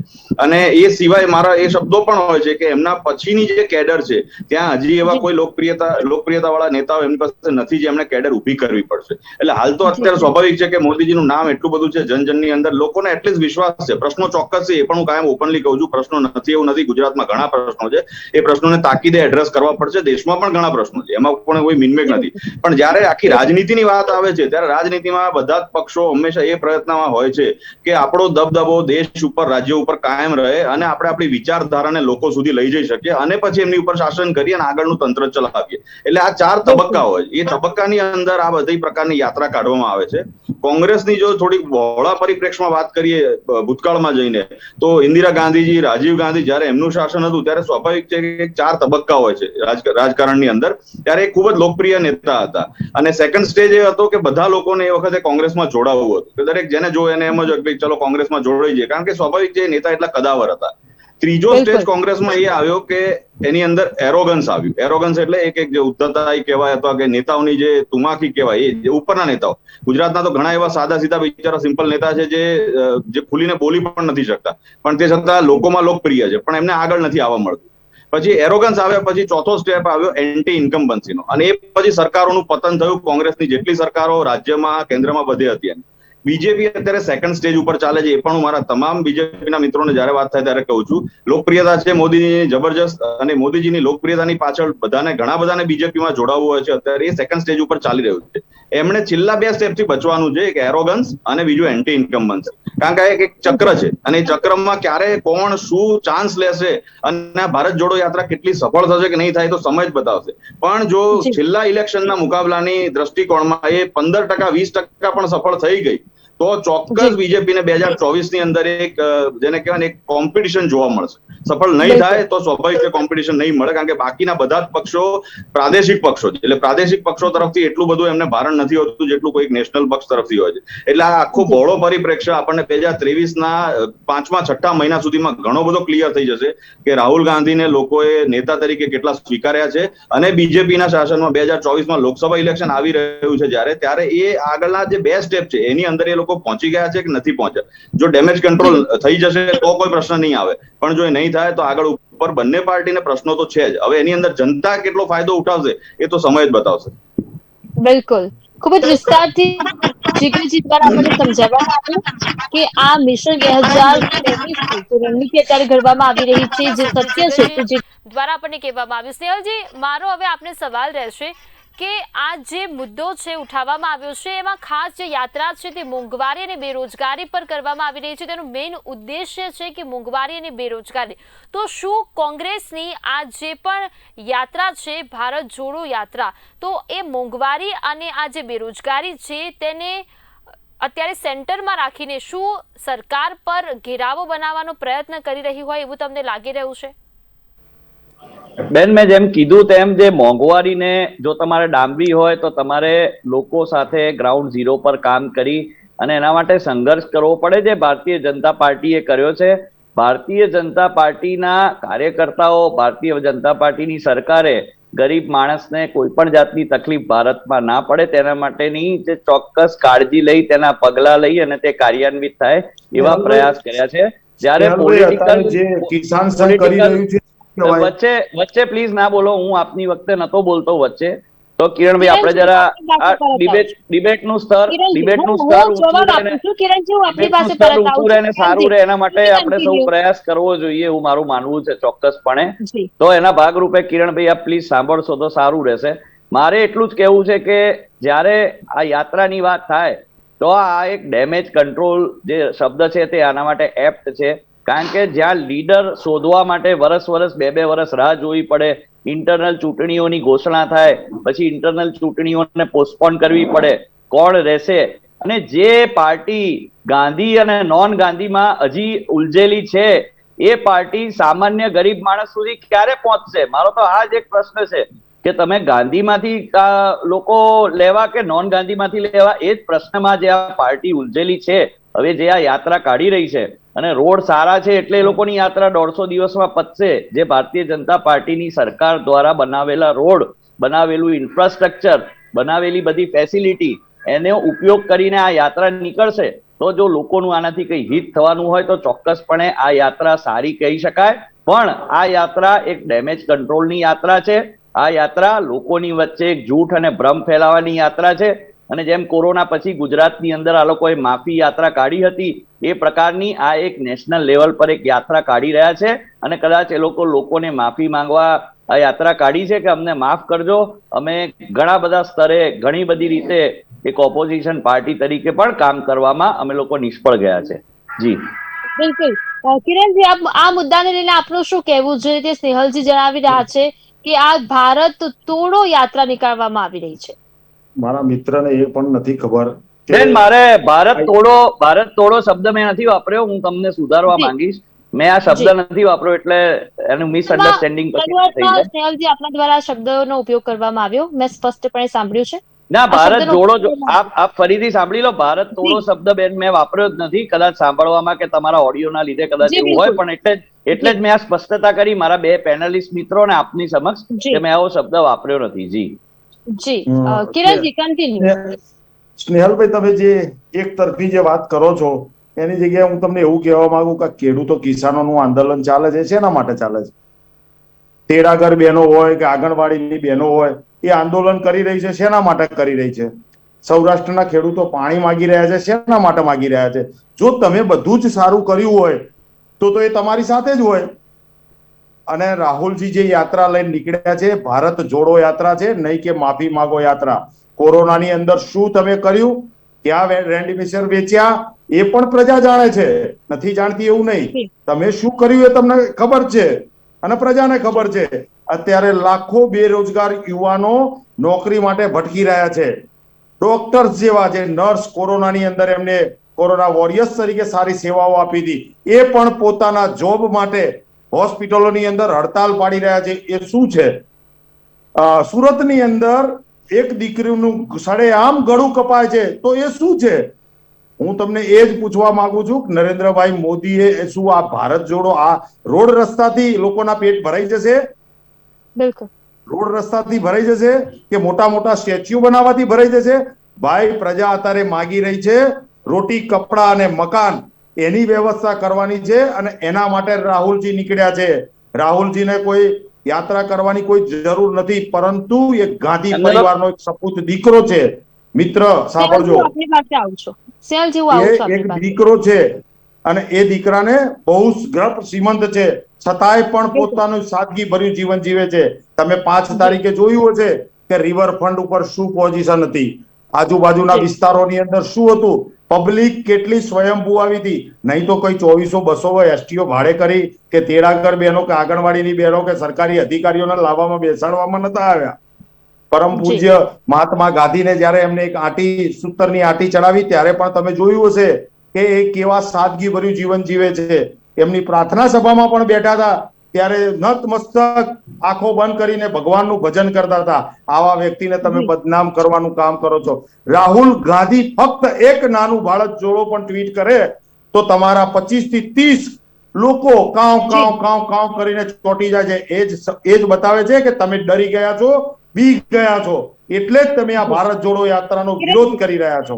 અને એ સિવાય મારા એ શબ્દો પણ હોય છે કે એમના પછીની જે કેડર છે, ત્યાં હજી એવા કોઈ લોકપ્રિયતા વાળા નેતાઓ એમની પાસે નથી જે એમને કેડર ઉભી કરવી પડશે. એટલે હાલ તો અત્યારે સ્વાભાવિક છે કે મોદીજીનું નામ એટલું બધું છે જનજનની અંદર, લોકોને એટલીસ્ટ વિશ્વાસ છે. પ્રશ્નો ચોક્કસ છે, એ પણ હું કાયમ ઓપનલી કહું છું, પ્રશ્નો નથી એવું નથી. ગુજરાતમાં ઘણા પ્રશ્નો છે, એ પ્રશ્નોને તાકીદે એડ્રેસ કરવા પડશે. દેશમાં પણ ઘણા પ્રશ્નો છે, એમાં પણ કોઈ મિનમેક નથી. પણ જયારે આખી રાજનીતિની વાત આવે છે, ત્યારે રાજનીતિમાં બધા જ પક્ષો હંમેશા એ પ્રયત્નમાં હોય છે કે આપણો દબદબો દેશ ઉપર, રાજ્ય ઉપર કાયમ રહે અને આપણે આપણી વિચારધારાને લોકો સુધી લઈ જઈ શકીએ અને પછી એમની ઉપર શાસન કરીએ અને આગળનું તંત્ર ચલાવીએ. એટલે આ 4 તબક્કા હોય, એ તબક્કાની અંદર આ બધી પ્રકારની યાત્રા કાઢવામાં આવે છે. કોંગ્રેસની જો થોડીક બહોળા પરિપ્રેક્ષમાં વાત કરીએ ભૂતકાળમાં જઈને, તો ઇન્દિરા ગાંધીજી, રાજીવ ગાંધી જયારે એમનું શાસન હતું ત્યારે સ્વાભાવિક છે કે 4 તબક્કા હોય છે રાજકારણની અંદર. ત્યારે એ ખૂબ જ લોકપ્રિય નેતા હતા. અને સેકન્ડ સ્ટેજ એ હતો કે બધા લોકોને એ વખતે કોંગ્રેસમાં જોડાવવું હતું, કે દરેક જેને જો એને એમ જ કે ચલો કોંગ્રેસમાં જોડાઈ જઈએ, કારણ કે સ્વાભાવિક છે નેતા એટલા કદાવર હતા. ત્રીજો સ્ટેજ કોંગ્રેસમાં એ આવ્યો કે એની અંદર એરોગન્સ આવ્યું. એરોગન્સ એટલે એક જે ઉદ્ધતાઈ કહેવાય અથવા કે નેતાઓની જે તુમાકી કહેવાય, એ ઉપરના નેતાઓ. ગુજરાતના તો ઘણા એવા સાદા સીધા બિચારા સિમ્પલ નેતા છે જે ખુલીને બોલી પણ નથી શકતા, પણ તે છતાં લોકોમાં લોકપ્રિય છે, પણ એમને આગળ નથી આવવા મળતું. પછી એરોગન્સ આવ્યા પછી ચોથો સ્ટેપ આવ્યો એન્ટી ઇન્કમ્બન્સીનો, અને એ પછી સરકારોનું પતન થયું. કોંગ્રેસની જેટલી સરકારો રાજ્યમાં, કેન્દ્રમાં બધે હતી. બીજેપી અત્યારે સેકન્ડ સ્ટેજ ઉપર ચાલે છે. એ પણ હું મારા તમામ બીજેપીના મિત્રોને જયારે વાત થાય ત્યારે કહું છું, લોકપ્રિયતા છે મોદીજીની જબરજસ્ત, અને મોદીજીની લોકપ્રિયતાની પાછળ ઘણા બધાને બીજેપીમાં જોડાવવું હોય છે. અત્યારે એ સેકન્ડ સ્ટેજ ઉપર ચાલી રહ્યું છે. એમણે છેલ્લા 2 સ્ટેપથી બચવાનું છે, એક એરોગન્સ અને બીજું એન્ટી ઇન્કમ્બન્સ. કારણ કે એક ચક્ર છે, અને એ ચક્રમાં ક્યારે કોણ શું ચાન્સ લેશે અને ભારત જોડો યાત્રા કેટલી સફળ થશે કે નહીં થાય તો સમય જ બતાવશે. પણ જો છેલ્લા ઇલેક્શનના મુકાબલાની દ્રષ્ટિકોણમાં એ 15%, 20% પણ સફળ થઈ ગઈ, તો ચોક્કસ બીજેપીને 2024ની અંદર એક જેને કહેવાય ને એક કોમ્પિટિશન જોવા મળશે. સફળ નહીં થાય તો સ્વાભાવિક કોમ્પિટિશન નહીં મળે, કારણ કે બાકીના બધા જ પક્ષો પ્રાદેશિક પક્ષો છે. એટલે પ્રાદેશિક પક્ષો તરફથી એટલું બધું એમને ભારણ નથી હોતું જેટલું કોઈ નેશનલ પક્ષ તરફથી હોય છે. એટલે આ આખો બહોળો પરિપ્રેક્ષ્ય આપણને 2023ના 5મા 6ઠા મહિના સુધીમાં ઘણો બધો ક્લિયર થઈ જશે કે રાહુલ ગાંધીને લોકોએ નેતા તરીકે કેટલા સ્વીકાર્યા છે, અને બીજેપીના શાસનમાં 2024માં લોકસભા ઇલેક્શન આવી રહ્યું છે ત્યારે એ આગળના જે 2 સ્ટેપ છે એની અંદર એ લોકો પહોંચી ગયા છે કે નથી પહોંચ્યા. જો ડેમેજ કંટ્રોલ થઈ જશે તો કોઈ પ્રશ્ન નહીં આવે, પણ જો એ નહીં થાય તો આગળ ઉપર બંને પાર્ટીને પ્રશ્નો તો છે જ. હવે એની અંદર જનતા કેટલો ફાયદો ઉઠાવશે એ તો સમય જ બતાવશે. બિલકુલ, ખૂબ જ વિસ્તારથી જીગરજી દ્વારા આપણને સમજાવવામાં આવ્યું કે આ મિશન 2023 જે રણનીતિ અત્યારે ઘડવામાં આવી રહી છે, જે સત્ય છે કે જે દ્વારા આપણને કહેવામાં આવ્યું. સ્નેહલજી, મારો હવે આપને સવાલ રહેશે કે આ જે મુદ્દો છે ઉઠાવવામાં આવ્યો છે, એમાં ખાસ જે યાત્રા છે તે મોંઘવારી અને બેરોજગારી પર કરવામાં આવી રહી છે. તેનો મેઇન ઉદ્દેશ્ય છે કે મોંઘવારી અને બેરોજગારી. તો શું કોંગ્રેસની આ જે પણ યાત્રા છે, ભારત જોડો યાત્રા, તો એ મોંઘવારી અને આ જે બેરોજગારી છે તેને અત્યારે સેન્ટરમાં રાખીને શું સરકાર પર ઘેરાવો બનાવવાનો પ્રયત્ન કરી રહી હોય એવું તમને લાગી રહ્યું છે? બેન, મેં જેમ કીધું તેમ જે મોંઘવારીને જો તમારે ડામવી હોય તો તમારે લોકો સાથે ગ્રાઉન્ડ ઝીરો પર કામ કરી અને એના માટે સંઘર્ષ કરવો પડે, જે ભારતીય જનતા પાર્ટીએ કર્યો છે. ભારતીય જનતા પાર્ટીના કાર્યકર્તાઓ, ભારતીય જનતા પાર્ટીની સરકારે ગરીબ માણસને કોઈ પણ જાતની તકલીફ ભારતમાં ના પડે તેના માટેની જે ચોક્કસ કાળજી લઈ, તેના પગલા લઈ અને તે કાર્યાન્વિત થાય એવા પ્રયાસ કર્યા છે. જ્યારે પોલિટિકલ જે કિસાન સંઘ કરી રહ્યું છે, વચ્ચે પ્લીઝ ના બોલો, હું આપની વખતે નતો બોલતો વચ્ચે. તો કિરણભાઈ, આપણે જરા ડિબેટનું સ્તર ઊંચું રહે ને સારું રહે એના માટે આપણે સૌ પ્રયાસ કરવો જોઈએ એવું મારું માનવું છે ચોક્કસપણે. તો એના ભાગરૂપે કિરણભાઈ આપ પ્લીઝ સાંભળશો તો સારું રહેશે. મારે એટલું જ કહેવું છે કે જ્યારે આ યાત્રાની વાત થાય તો આ એક ડેમેજ કંટ્રોલ જે શબ્દ છે તે આના માટે એપ્ટ છે. કારણ કે જ્યાં લીડર શોધવા માટે વર્ષ બે વર્ષ રાહ જોવી પડે, ઇન્ટરનલ ચૂંટણીઓની ઘોષણા થાય, પછી ઇન્ટરનલ ચૂંટણીઓને પોસ્ટપોન કરવી પડે, કોણ રહેશે, અને જે પાર્ટી ગાંધી અને નોન ગાંધીમાં હજી ઉલझેલી છે એ પાર્ટી સામાન્ય ગરીબ માણસ સુધી ક્યારે પહોંચશે? મારો તો આ જ એક પ્રશ્ન છે કે તમે ગાંધીમાંથી લોકો લેવા કે નોન ગાંધીમાંથી લેવા, એ જ પ્રશ્નમાં જે આ પાર્ટી ઉલझેલી છે. હવે જે આ યાત્રા કાઢી રહી છે અને રોડ સારા છે એટલે એ લોકોની યાત્રા 150 દિવસમાં પતશે. જે ભારતીય જનતા પાર્ટીની સરકાર દ્વારા બનાવેલા રોડ, બનાવેલું ઇન્ફ્રાસ્ટ્રક્ચર, બનાવેલી બધી ફેસિલિટી, એનો ઉપયોગ કરીને આ યાત્રા નીકળશે તો જો લોકોનું આનાથી કંઈ હિત થવાનું હોય તો ચોક્કસપણે આ યાત્રા સારી કહી શકાય. પણ આ યાત્રા એક ડેમેજ કંટ્રોલની યાત્રા છે. આ યાત્રા લોકોની વચ્ચે એક જૂઠ અને ભ્રમ ફેલાવવાની યાત્રા છે. અને જેમ કોરોના પછી ગુજરાતની અંદર આ લોકોએ માફી યાત્રા કાઢી હતી એ પ્રકારની આ એક નેશનલ લેવલ પર એક યાત્રા કાઢી રહ્યા છે. અને કદાચ એ લોકોને માફી માંગવા આ યાત્રા કાઢી છે કે અમને માફ કરજો, અમે ઘણા બધા સ્તરે ઘણી બધી રીતે એક ઓપોઝિશન પાર્ટી તરીકે પણ કામ કરવામાં અમે લોકો નિષ્ફળ ગયા છે. જી બિલકુલ. કિરણજી, આ મુદ્દાને લઈને આપનું શું કહેવું છે? તે સ્નેહલજી જણાવી રહ્યા છે કે આ ભારત તોડો યાત્રા નીકાળવામાં આવી રહી છે. મારા મિત્રને એ પણ નથી ખબર. બેન, મારે ભારત તોડો શબ્દ મેં નથી વાપર્યો, હું તમને સુધારવા માંગીશ. મેં આ શબ્દ નથી વાપર્યો એટલે એનું મિસઅન્ડરસ્ટેન્ડિંગ સ્નેહલજી, આપના દ્વારા શબ્દનો ઉપયોગ કરવામાં આવ્યો, મેં સ્પષ્ટપણે સાંભળ્યું છે. ના, ભારત જોડો, આપ ફરીથી સાંભળી લો. ભારત તોડો શબ્દ બેન મેં વાપર્યો જ નથી. કદાચ સાંભળવામાં કે તમારા ઓડિયોના લીધે કદાચ એવું હોય, પણ એટલે જ મેં આ સ્પષ્ટતા કરી મારા બે પેનલિસ્ટ મિત્રો ને આપની સમક્ષ કે મેં આવો શબ્દ વાપર્યો નથી. જી કિરણજી, કન્ટિન્યુ. સ્નેહલભાઈ, તમે જે એક તરફી જે વાત કરો છો એની જગ્યાએ હું તમને એવું કહેવા માંગુ કે ખેડૂતો કિસાનોનું આંદોલન ચાલે છે, શેના માટે ચાલે છે? તેડાગર બહેનો હોય કે આંગણવાડીની બહેનો હોય, એ આંદોલન કરી રહી છે, શેના માટે કરી રહી છે? સૌરાષ્ટ્રના ખેડૂતો પાણી માંગી રહ્યા છે, શેના માટે માંગી રહ્યા છે? જો તમે બધું જ સારું કર્યું હોય તો એ તમારી સાથે જ હોય. અને રાહુલજી જે યાત્રા લઈને નીકળ્યા છે, ભારત જોડો યાત્રા છે, નહીં કે માફી માંગો યાત્રા. કોરોનાની અંદર શું તમે કર્યું, ક્યાં રેમડેસિવિર વેચ્યા, એ પણ પ્રજા જાણે છે, નથી જાણતી એવું નહીં. તમે શું કર્યું એ તમને ખબર છે અને પ્રજાને ખબર છે. અત્યારે લાખો બેરોજગાર યુવાનો નોકરી માટે ભટકી રહ્યા છે. ડોક્ટર્સ જેવા જે નર્સ કોરોનાની અંદર એમને કોરોના વોરિયર્સ તરીકે સારી સેવાઓ આપી હતી, એ પણ પોતાના જોબ માટે હોસ્પિટલોની અંદર હડતાલ પાડી રહ્યા છે. એ શું છે? સુરતની અંદર એક દીકરીનું સડેઆમ ગળું કપાય છે, તો એ શું છે? હું તમને એ જ પૂછવા માંગુ છું કે નરેન્દ્રભાઈ મોદીએ શું આ ભારત જોડો, આ રોડ રસ્તાથી લોકોના પેટ ભરાઈ જશે? બિલકુલ, રોડ રસ્તાથી ભરાઈ જશે કે મોટા મોટા સ્ટેચ્યુ બનાવવાથી ભરાઈ જશે? ભાઈ, પ્રજા અત્યારે માગી રહી છે રોટી કપડા અને મકાન એની વ્યવસ્થા કરવાની છે અને એના માટે રાહુલજી નીકળ્યા છે. રાહુલજીને કોઈ યાત્રા કરવાની કોઈ જરૂર નથી, પરંતુ એક ગાંધી પરિવારનો એક સપૂત દીકરો છે. મિત્ર સાંભળજો, આપની પાસે આવું છું સેલજી, હું આવું છું એ એક આપની પાસે. દીકરો છે અને એ દીકરાને બહુ ગર્ભ શ્રીમંત છે, છતાંય પણ પોતાનું સાદગી ભર્યું જીવન જીવે છે. તમે 5 તારીખે જોયું હશે કે રિવરફ્રન્ટ ઉપર શું પોઝિશન હતી, આજુબાજુના વિસ્તારોની અંદર શું હતું, પબ્લિક કેટલી સ્વયંભૂ આવી હતી. નહીં તો કોઈ 2400-200 એસટીઓ ભાડે કરી કે તેડાગર બહેનો કે આંગણવાડીની બહેનો કે સરકારી અધિકારીઓને લાવવામાં બેસાડવામાં નતા આવ્યા. પરમ પૂજ્ય મહાત્મા ગાંધીને જ્યારે એમને એક સૂતરની આંટી ચડાવી ત્યારે પણ તમે જોયું હશે કે એ કેવા સાદગી ભર્યું જીવન જીવે છે. એમની પ્રાર્થના સભામાં પણ બેઠા હતા ત્યારે નતમસ્તક આંખો બંધ કરીને ભગવાનનું ભજન કરતા હતા. આવા વ્યક્તિને તમે બદનામ કરવાનું કામ કરો છો. રાહુલ ગાંધી ફક્ત એક નાનું બાળક જોડો પણ ટ્વીટ કરે તો તમારા 25 થી 30 લોકો કાવ કાવ કાવ કાવ કરીને ચોંટી જાય છે. એ જ બતાવે છે કે તમે ડરી ગયા છો, બી ગયા છો, એટલે જ તમે આ ભારત જોડો યાત્રાનો વિરોધ કરી રહ્યા છો.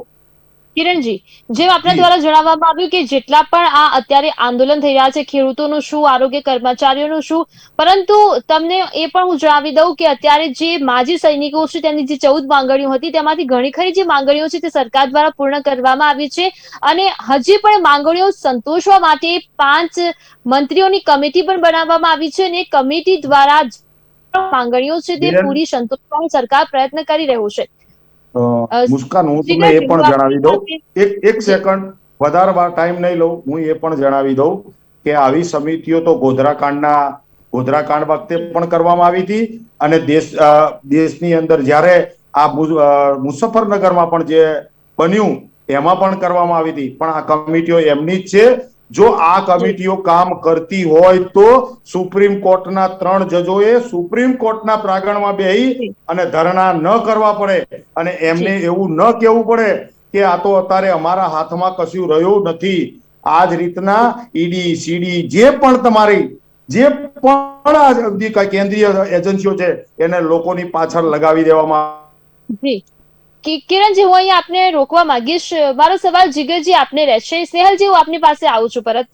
કિરણજી, જેમ આપના દ્વારા જણાવવામાં આવ્યું કે જેટલા પણ આ અત્યારે આંદોલન થઈ રહ્યા છે, ખેડૂતોનું શું, આરોગ્ય કર્મચારીઓનું શું, પરંતુ તમને એ પણ હું જણાવી દઉં કે અત્યારે જે માજી સૈનિકો છે તેમની જે 14 માંગણીઓ હતી તેમાંથી ઘણી ખરી જે માંગણીઓ છે તે સરકાર દ્વારા પૂર્ણ કરવામાં આવી છે અને હજી પણ માંગણીઓ સંતોષવા માટે 5 મંત્રીઓની કમિટી પણ બનાવવામાં આવી છે અને કમિટી દ્વારા માંગણીઓ છે તે પૂરી સંતોષવા સરકાર પ્રયત્ન કરી રહ્યું છે. મુસ્કાન, હું તમને એ પણ જણાવી દઉં, એક સેકન્ડ, વધારે ટાઈમ નહીં લઉં, હું એ પણ જણાવી દઉં કે આવી સમિતિઓ તો ગોધરાકાંડ વખતે પણ કરવામાં આવી હતી અને દેશની અંદર જ્યારે આ મુઝફ્ફરનગરમાં પણ જે બન્યું એમાં પણ કરવામાં આવી હતી. પણ આ કમિટીઓ એમની જ છે. જો આ કમિટીઓ કામ કરતી હોય તો સુપ્રીમ કોર્ટના 3 જજોએ સુપ્રીમ કોર્ટના પ્રાંગણમાં બેસી અને ધરણા ન કરવા પડે અને એમને એવું ન કહેવું પડે કે આ તો અત્યારે અમારા હાથમાં કશું રહ્યું નથી. આ જ રીતના ઈડી સીડી જે પણ તમારી જે પણ કેન્દ્રીય એજન્સીઓ છે એને લોકોની પાછળ લગાવી દેવામાં. કિરણજી, હું અહીંયા આપને રોકવા માંગીશ. મારો સવાલ જીગરજી આપને રહેશે. સ્નેહલજી, હું આપની પાસે આવું છું પરત.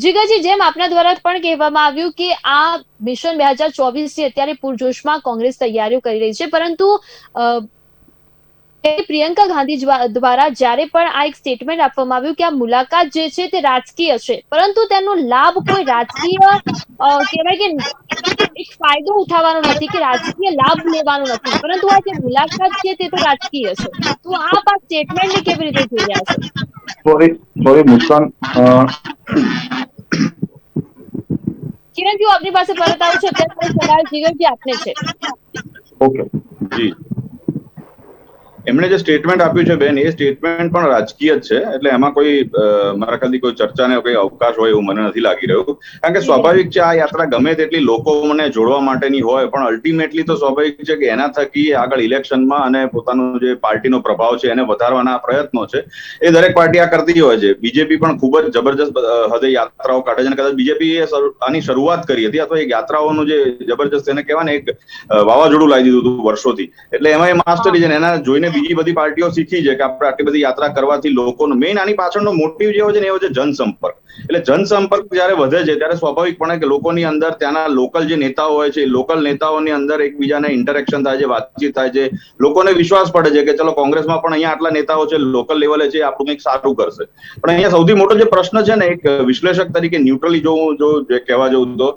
જીગરજી, જેમ આપના દ્વારા પણ કહેવામાં આવ્યું કે આ મિશન 2024 થી અત્યારે પૂરજોશમાં કોંગ્રેસ તૈયારીઓ કરી રહી છે, પરંતુ પ્રિયંકા ગાંધી દ્વારા જ્યારે પણ આ એક સ્ટેટમેન્ટ આપવામાં આવ્યું કે આ મુલાકાત જે છે તે રાજકીય છે, પરંતુ તેનો લાભ કોઈ રાજકીય કહેવાય કે એક ફાયદો ઉઠાવવાનો નથી, કે રાજકીય લાભ લેવાનો નથી, પરંતુ આ જે મુલાકાત છે તે તો રાજકીય છે. તો આપ આ સ્ટેટમેન્ટને કેવી રીતે જોઈ રહ્યા છો? સોરી મુસ્કાન, કિરણજી, આપની પાસે પરત આવું છે. અત્યારે સવાલ જીગરજી આપને છે. ઓકે જી, એમણે જે સ્ટેટમેન્ટ આપ્યું છે બેન, એ સ્ટેટમેન્ટ પણ રાજકીય જ છે. એટલે એમાં કોઈ મારા ખ્યાલથી કોઈ ચર્ચાને કોઈ અવકાશ હોય એવું મને નથી લાગી રહ્યું. કારણ કે સ્વાભાવિક છે આ યાત્રા ગમે તેટલી લોકોને જોડવા માટેની હોય, પણ અલ્ટિમેટલી તો સ્વાભાવિક છે કે એના થકી આગળ ઇલેક્શનમાં અને પોતાનું જે પાર્ટીનો પ્રભાવ છે એને વધારવાના પ્રયત્નો છે એ દરેક પાર્ટી આ કરતી હોય છે. બીજેપી પણ ખૂબ જ જબરજસ્ત હદે યાત્રાઓ કાઢે છે અને કદાચ બીજેપીએ આની શરૂઆત કરી હતી, અથવા એક યાત્રાઓનું જે જબરજસ્ત એને કહેવાય ને એક વાવાઝોડું લાવી દીધું હતું વર્ષોથી. એટલે એમાં એ માસ્ટરી છે ને એના જોઈને બીજી બધી પાર્ટીઓ શીખી છે કે આપણે આટલી બધી યાત્રા કરવાથી લોકોનો મેઇન આની પાછળનો મોટિવ જે હોય છે ને એ હોય છે જનસંપર્ક. એટલે જનસંપર્ક જયારે વધે છે ત્યારે સ્વાભાવિકપણે કે લોકોની અંદર ત્યાંના લોકલ જે નેતાઓ હોય છે, લોકલ નેતાઓની અંદર એકબીજાને ઇન્ટરેક્શન થાય છે, વાતચીત થાય છે, લોકોને વિશ્વાસ પડે છે કે ચલો કોંગ્રેસમાં પણ અહીંયા આટલા નેતાઓ છે, લોકલ લેવલે છે, આપણું કંઈક સારું કરશે. પણ અહીંયા સૌથી મોટો જે પ્રશ્ન છે ને, એક વિશ્લેષક તરીકે ન્યુટ્રલી જો કહેવા જવું તો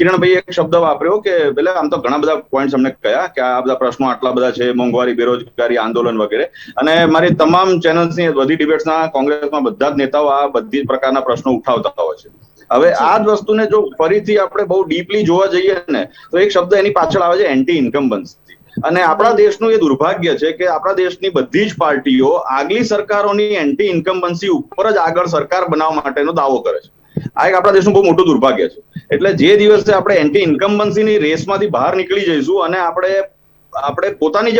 કિરણભાઈ એક શબ્દ વાપર્યો કે પેલા આમ તો ઘણા બધા પોઈન્ટ્સ અમને કહ્યા કે આ બધા પ્રશ્નો આટલા બધા છે, મોંઘવારી, બેરોજગારી, આંદોલન વગેરે. અને મારી તમામ ચેનલ્સની બધી ડિબેટ્સના કોંગ્રેસમાં બધા જ નેતાઓ આ બધી પ્રકારના પ્રશ્નો ઉઠાવતા હોય છે. હવે આ જ વસ્તુને જો ફરીથી આપણે બહુ ડીપલી જોવા જઈએ ને તો એક શબ્દ એની પાછળ આવે છે એન્ટી ઇન્કમ્બન્સી. અને આપણા દેશનું એ દુર્ભાગ્ય છે કે આપણા દેશની બધી જ પાર્ટીઓ આગલી સરકારોની એન્ટી ઇન્કમ્બન્સી ઉપર જ આગળ સરકાર બનાવવા માટેનો દાવો કરે છે. આ એક આપણા દેશનું બહુ મોટું દુર્ભાગ્ય છે. એટલે જે દિવસે આપણે એન્ટી ઇન્કમ્બન્સીની રેસમાંથી બહાર નીકળી જઈશું અને આપણે આપણે પોતાની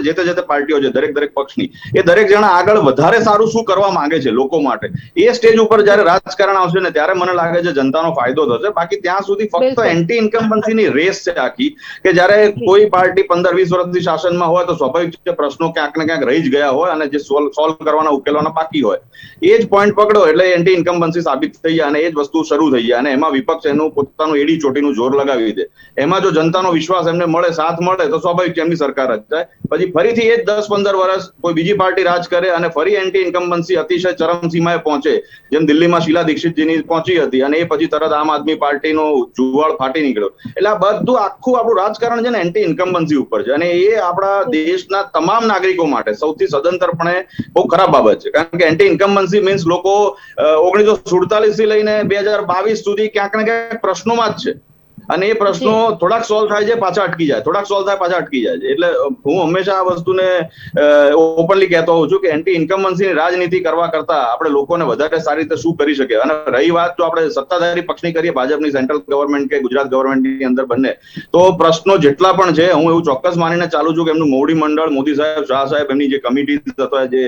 જે તે પાર્ટીઓ છે દરેક પક્ષની, એ દરેક જણા આગળ વધારે સારું શું કરવા માંગે છે લોકો માટે, એ સ્ટેજ ઉપર જયારે રાજકારણ આવશે ને ત્યારે મને લાગે છે જનતાનો ફાયદો થશે. બાકી ત્યાં સુધી ફક્ત એન્ટી ઇન્કમ્બન્સીની રેસ છે આખી, કે જયારે કોઈ પાર્ટી 15-20 વર્ષથી શાસનમાં હોય તો સ્વાભાવિક છે પ્રશ્નો ક્યાંક ને ક્યાંક રહી જ ગયા હોય અને જે સોલ્વ કરવાના ઉકેલવાના બાકી હોય, એ જ પોઈન્ટ પકડો એટલે એન્ટી ઇન્કમ્બન્સી સાબિત થઈ જાય અને એ જ વસ્તુ શરૂ થઈ જાય અને એમાં વિપક્ષ એનું પોતાનું એડી ચોટીનું જોર લગાવી દે. એમાં જો જનતાનો વિશ્વાસ એમને મળે, સાથ મળે તો સ્વાભાવિક એમની સરકાર જ જાય. પછી ફરીથી એ જ 10-15 વર્ષ કોઈ બીજી પાર્ટી રાજ કરે અને ફરી એન્ટી ઇન્કમ્બન્સી અતિશય ચરમસીમાએ પહોંચે, જેમ દિલ્હીમાં શીલા દીક્ષિતજીની પહોંચી હતી અને એ પછી તરત આમ આદમી પાર્ટીનો જુવાળ ફાટી નીકળ્યો. એટલે આ બધું આખું આપણું રાજકારણ છે ને એન્ટી ઇન્કમ્બન્સી ઉપર છે અને એ આપણા દેશના તમામ નાગરિકો માટે સૌથી સદંતરપણે બહુ ખરાબ બાબત છે. કારણ કે એન્ટી ઇન્કમ્બન્સી મીન્સ લોકો 1947 થી લઈને 2022 સુધી ક્યાંક ને ક્યાંક પ્રશ્નોમાં જ છે અને એ પ્રશ્નો થોડાક સોલ્વ થાય છે પાછા અટકી જાય, થોડાક સોલ્વ થાય પાછા અટકી જાય છે. એટલે હું હંમેશા આ વસ્તુને ઓપનલી કહેતો હોઉં છું કે એન્ટી ઇન્કમ્બન્સીની રાજનીતિ કરવા કરતા આપણે લોકોને વધારે સારી રીતે શું કરી શકીએ. અને રહી વાત જો આપણે સત્તાધારી પક્ષની કરીએ, ભાજપની સેન્ટ્રલ ગવર્મેન્ટ કે ગુજરાત ગવર્મેન્ટની અંદર બંને, તો પ્રશ્નો જેટલા પણ છે હું એવું ચોક્કસ માનીને ચાલુ છું કે એમનું મોવડી મંડળ, મોદી સાહેબ, શાહ સાહેબ, એમની જે કમિટી અથવા જે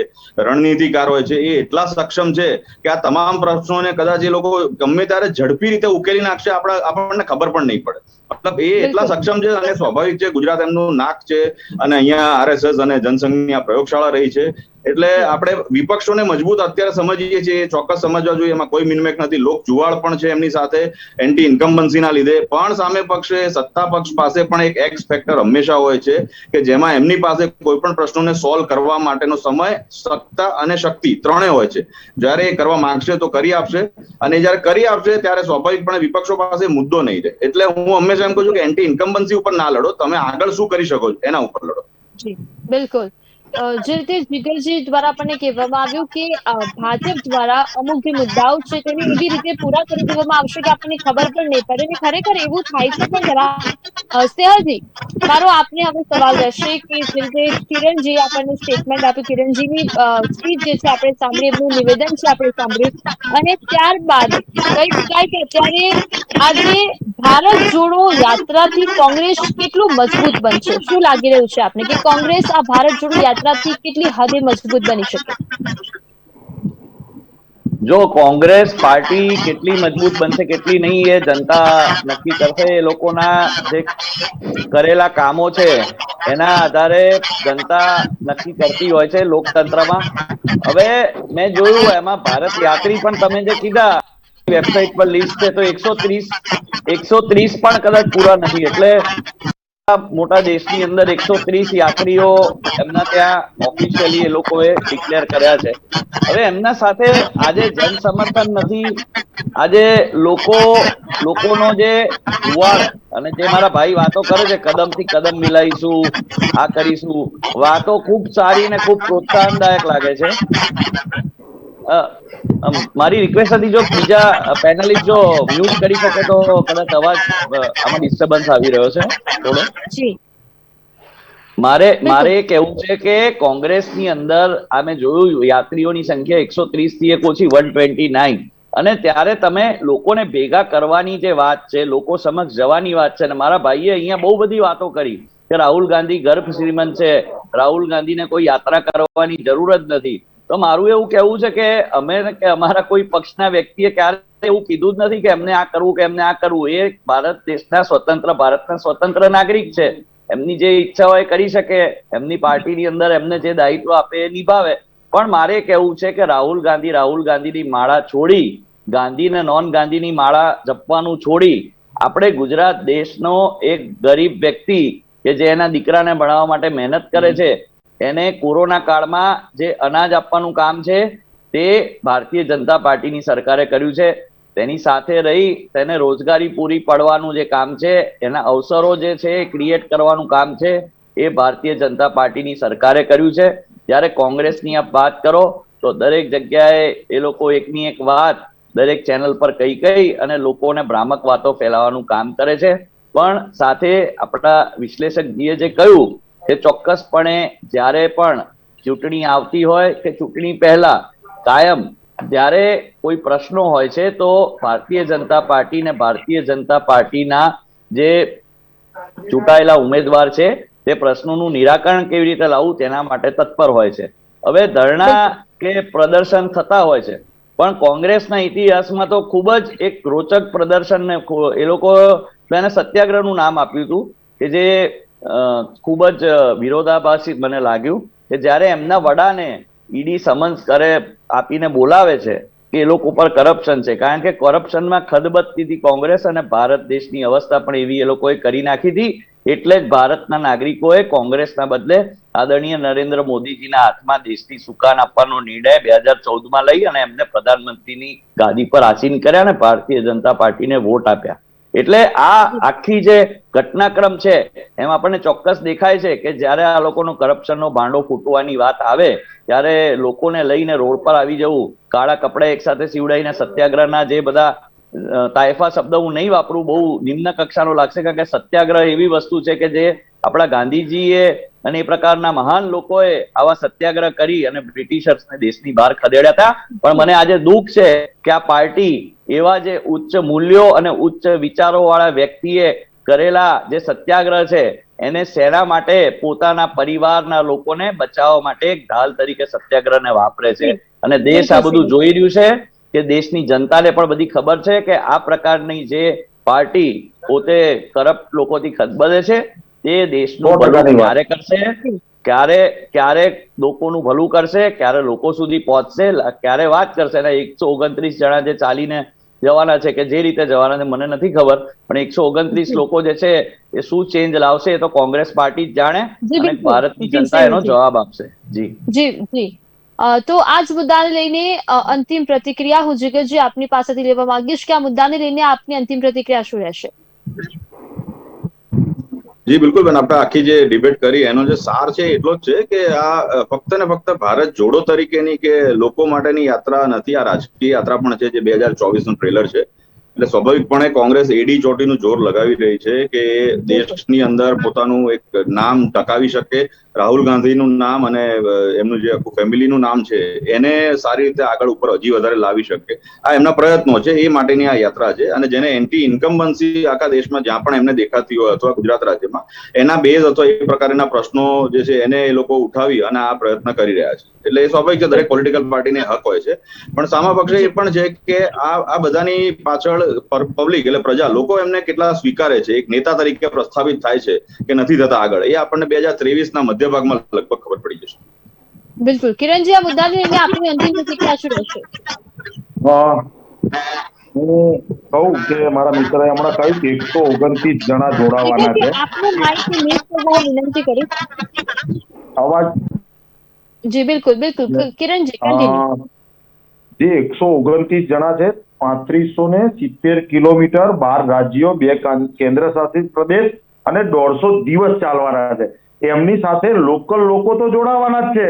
રણનીતિકાર હોય છે એ એટલા સક્ષમ છે કે આ તમામ પ્રશ્નોને કદાચ એ લોકો ગમે ત્યારે ઝડપી રીતે ઉકેલી નાખશે, આપણને ખબર પણ નહીં પડે. મતલબ એ એટલા સક્ષમ છે અને સ્વાભાવિક છે ગુજરાત એમનું નાક છે અને અહીંયા આરએસએસ અને જનસંઘની આ પ્રયોગશાળા રહી છે. એટલે આપણે વિપક્ષોને મજબૂત અત્યારે સમજીએ છીએ, ચોક્કસ સમજવા જોઈએ, એમાં કોઈ મિનમેક નથી. લોક જુવાળ પણ છે એમની સાથે એન્ટી ઇન્કમ્બન્સીના લીધે, પણ સામે પક્ષે સત્તા પક્ષ પાસે પણ એક એક્સ ફેક્ટર હંમેશા હોય છે કે જેમાં એમની પાસે કોઈ પણ પ્રશ્નોને સોલ્વ કરવા માટેનો સમય, સત્તા અને શક્તિ ત્રણેય હોય છે. જ્યારે એ કરવા માંગશે તો કરી આપશે અને જયારે કરી આપશે ત્યારે સ્વાભાવિકપણે વિપક્ષો પાસે મુદ્દો નહીં રહે. એટલે હું હંમેશા એમ કહું છું કે એન્ટી ઇન્કમ્બન્સી ઉપર ના લડો, તમે આગળ શું કરી શકો છો એના ઉપર લડો. જી બિલકુલ. જે રીતે જીગરજી દ્વારા આપણને કહેવામાં આવ્યું કે ભાજપ દ્વારા અમુક જે મુદ્દાઓ છે તેને એવી રીતે પૂરા કરી દેવામાં આવશે કે આપણને ખબર પણ નહીં પડે ને ખરેખર એવું થાય છે પણ જરા સ્નેહલજી, મારો આપને હવે સવાલ રહેશે કે જે રીતે કિરણજી આપણને સ્ટેટમેન્ટ આપ્યું, કિરણજીની સ્પીચ જે છે આપણે સાંભળી, એમનું નિવેદન છે આપણે સાંભળ્યું અને ત્યારબાદ કહી શકાય કે અત્યારે આજે ભારત જોડો યાત્રાથી કોંગ્રેસ કેટલું મજબૂત બનશે? શું લાગી રહ્યું છે આપને કે કોંગ્રેસ આ ભારત જોડો યાત્રાથી કેટલી હદે મજબૂત બની શકે? જો કોંગ્રેસ પાર્ટી કેટલી મજબૂત બનશે કેટલી નહીં એ જનતા નક્કી કરશે. એ લોકોના જે કરેલા કામો છે એના આધારે જનતા નક્કી કરતી હોય છે લોકતંત્રમાં. હવે મેં જોયું એમાં ભારત યાત્રી પણ તમે જે કીધા વેબસાઇટ પર લિસ્ટ છે તો 130 પણ કદાચ પૂરા નથી. એટલે મોટા દેશની અંદર 130 યાત્રીઓ એમના ત્યાં ઓફિશિયલી એ લોકોએ ડિક્લેર કર્યા છે. હવે એમના સાથે આજે જન સમર્થન નથી, આજે લોકોનો જે જુવાળ અને જે મારા ભાઈ વાતો કરે છે કદમથી કદમ મિલાઈશું, આ કરીશું, વાતો ખૂબ સારી ને ખૂબ પ્રોત્સાહનદાયક લાગે છે. મારી રિક્વેસ્ટ હતી જો બીજા પેનલિસ્ટ જો મ્યુટ કરી શકે તો કદાચ અવાજ આમાં ડિસ્ટર્બન્સ આવી રહ્યો છે થોડો. મારે કહેવું છે કે કોંગ્રેસની અંદર અમે જોયું યાત્રીઓની સંખ્યા 130 થી એક ઓછી 129 અને ત્યારે તમે લોકોને ભેગા કરવાની જે વાત છે, લોકો સમક્ષ જવાની વાત છે અને મારા ભાઈએ અહીંયા બહુ બધી વાતો કરી કે રાહુલ ગાંધી ગર્ભ શ્રીમંત છે, રાહુલ ગાંધીને કોઈ યાત્રા કરવાની જરૂર જ નથી. તો મારું એવું કહેવું છે કે અમારા કોઈ પક્ષના વ્યક્તિએ ક્યારે એવું કીધું જ નથી કે એમને આ કરવું કે એમને આ કરવું. એ ભારત દેશના ભારતના સ્વતંત્ર નાગરિક છે, એમની જે ઈચ્છા હોય કરી શકે, એમની પાર્ટીની અંદર એમને જે દાયિત્વ આપે એ નિભાવે. પણ મારે કહેવું છે કે રાહુલ ગાંધીની માળા છોડી, ગાંધી ને નોન ગાંધીની માળા જપવાનું છોડી આપણે ગુજરાત દેશનો એક ગરીબ વ્યક્તિ કે જે એના દીકરાને ભણાવવા માટે મહેનત કરે છે, એને કોરોના કાળમાં જે અનાજ આપવાનું કામ છે તે ભારતીય જનતા પાર્ટીની સરકારે કર્યું છે. તેની સાથે રહી તેને રોજગારી પૂરી પાડવાનું જે કામ છે, એના અવસરો જે છે એ ક્રિએટ કરવાનું કામ છે, એ ભારતીય જનતા પાર્ટીની સરકારે કર્યું છે. જ્યારે કોંગ્રેસની આપ વાત કરો તો દરેક જગ્યાએ એ લોકો એકની એક વાત દરેક ચેનલ પર કહી અને લોકોને ભ્રામક વાતો ફેલાવવાનું કામ કરે છે. પણ સાથે આપણા વિશ્લેષકજીએ જે કહ્યું એ ચોક્કસપણે જ્યારે પણ ચૂંટણી આવતી હોય કે ચૂંટણી પહેલા કાયમ જ્યારે કોઈ પ્રશ્નો હોય છે તો ભારતીય જનતા પાર્ટી ને ભારતીય જનતા પાર્ટીના જે ચૂંટાયેલા ઉમેદવાર છે તે પ્રશ્નોનું નિરાકરણ કેવી રીતે લાવવું તેના માટે તત્પર હોય છે. હવે ધરણા કે પ્રદર્શન થતા હોય છે, પણ કોંગ્રેસના ઇતિહાસમાં તો ખૂબ જ એક રોચક પ્રદર્શન ને એ લોકો એને સત્યાગ્રહનું નામ આપ્યું હતું કે જે ખૂબ જ વિરોધાભાસી મને લાગ્યું કે જ્યારે એમના વડાને ઈડી સમન્સ કરે આપીને બોલાવે છે કે એ લોકો પર કરપ્શન છે, કારણ કે કરપ્શનમાં ખદબદતી હતી કોંગ્રેસ અને ભારત દેશની અવસ્થા પણ એવી એ લોકોએ કરી નાખી હતી. એટલે જ ભારતના નાગરિકોએ કોંગ્રેસના બદલે આદરણીય નરેન્દ્ર મોદીજીના હાથમાં દેશની સુકાન આપવાનો નિર્ણય 2014માં લઈ અને એમને પ્રધાનમંત્રીની ગાદી પર આસીન કર્યા અને ભારતીય જનતા પાર્ટીને વોટ આપ્યા. એટલે આ આખી જે ઘટનાક્રમ છે એમ આપણને ચોક્કસ દેખાય છે કે જ્યારે આ લોકોનો કરપ્શનનો ભાંડો ફૂટવાની વાત આવે ત્યારે લોકોને લઈને રોડ પર આવી જવું, કાળા કપડા એક સાથે સીવડાવીને સત્યાગ્રહના જે બધા તાયફા શબ્દ હું નહીં વાપરું, બહુ નિમ્ન કક્ષાનો લાગશે, કારણ કે સત્યાગ્રહ એવી વસ્તુ છે કે જે આપણા ગાંધીજીએ અને એ પ્રકારના મહાન લોકોએ આવા સત્યાગ્રહ કરી અને બ્રિટિશર્સને દેશની બહાર ખદેડ્યા હતા. પણ મને આજે દુઃખ છે કે આ પાર્ટી એવા જે ઉચ્ચ મૂલ્યો અને ઉચ્ચ વિચારો વાળા વ્યક્તિએ કરેલા જે સત્યાગ્રહ છે એને શેના માટે પોતાના પરિવારના લોકોને બચાવવા માટે એક ઢાલ તરીકે સત્યાગ્રહને વાપરે છે. અને દેશ આ બધું જોઈ રહ્યું છે કે દેશની જનતાને પણ બધી ખબર છે કે આ પ્રકારની જે પાર્ટી પોતે કરપ્ટ લોકોથી ખદબદે છે તે દેશનું ભલું ક્યારે કરશે, ક્યારે લોકોનું ભલું કરશે, ક્યારે લોકો સુધી પહોંચશે, ક્યારે વાત કરશે. 129 જણા જે ચાલીને જવાના છે કે જે રીતે જવાના છે મને નથી ખબર, પણ 129 લોકો જે છે એ શું ચેન્જ લાવશે એ તો કોંગ્રેસ પાર્ટી જ જાણે અને ભારતની જનતા એનો જવાબ આપશે. જી. તો આ જ મુદ્દાને લઈને અંતિમ પ્રતિક્રિયા હું જે આપની પાસેથી લેવા માંગીશ કે આ મુદ્દાને લઈને આપની અંતિમ પ્રતિક્રિયા શું રહેશે? જી બિલકુલ બેન, આપણે આખી જે ડિબેટ કરી એનો જે સાર છે એટલો જ છે કે આ ફક્ત ને ફક્ત ભારત જોડો તરીકેની કે લોકો માટેની યાત્રા નથી, આ રાજકીય યાત્રા પણ છે જે 2024 નું ટ્રેલર છે. એટલે સ્વાભાવિકપણે કોંગ્રેસ એડી ચોટીનું જોર લગાવી રહી છે કે દેશની અંદર પોતાનું એક નામ ટકાવી શકે, રાહુલ ગાંધીનું નામ અને એમનું જે આખું ફેમિલીનું નામ છે એને સારી રીતે આગળ ઉપર હજી વધારે લાવી શકે. આ એમના પ્રયત્નો છે, એ માટેની આ યાત્રા છે. અને જેને એન્ટી ઇન્કમ્બન્સી આખા દેશમાં જ્યાં પણ એમને દેખાતી હોય અથવા ગુજરાત રાજ્યમાં એના બેઝ અથવા એ પ્રકારના પ્રશ્નો જે છે એને એ લોકો ઉઠાવી અને આ પ્રયત્ન કરી રહ્યા છે. એટલે એ સ્વાભાવિક છે, દરેક પોલિટિકલ પાર્ટીને હક હોય છે. પણ સામા પક્ષે એ પણ છે કે આ બધાની પાછળ પબ્લિક એટલે પ્રજા લોકો એમને કેટલા સ્વીકારે છે, એક નેતા તરીકે પ્રસ્થાપિત થાય છે કે નથી થતા આગળ, એ આપણને 2023ના મધ્ય ભાગમાં લગભગ ખબર પડી જશે. બિલકુલ. કિરણજી, આ મુદ્દાને લઈને આપની અંતિમ પ્રતિક્રિયા શું રહેશે? હું કહું કે મારા મિત્રએ હમણાં કહ્યું કે 129 જણા જોડાવાના છે. આપનો માઇક મ્યુટ કરવા વિનંતી કરીશ. અવાજ? જી બિલકુલ. કિરણજી, કન્ટિન્યુ. જે 129 જણા છે, 3570 કિલોમીટર, 12 રાજ્યો, 2 કેન્દ્ર શાસિત પ્રદેશ અને 150 દિવસ ચાલવાના છે. એમની સાથે લોકલ લોકો તો જોડાવાના જ છે.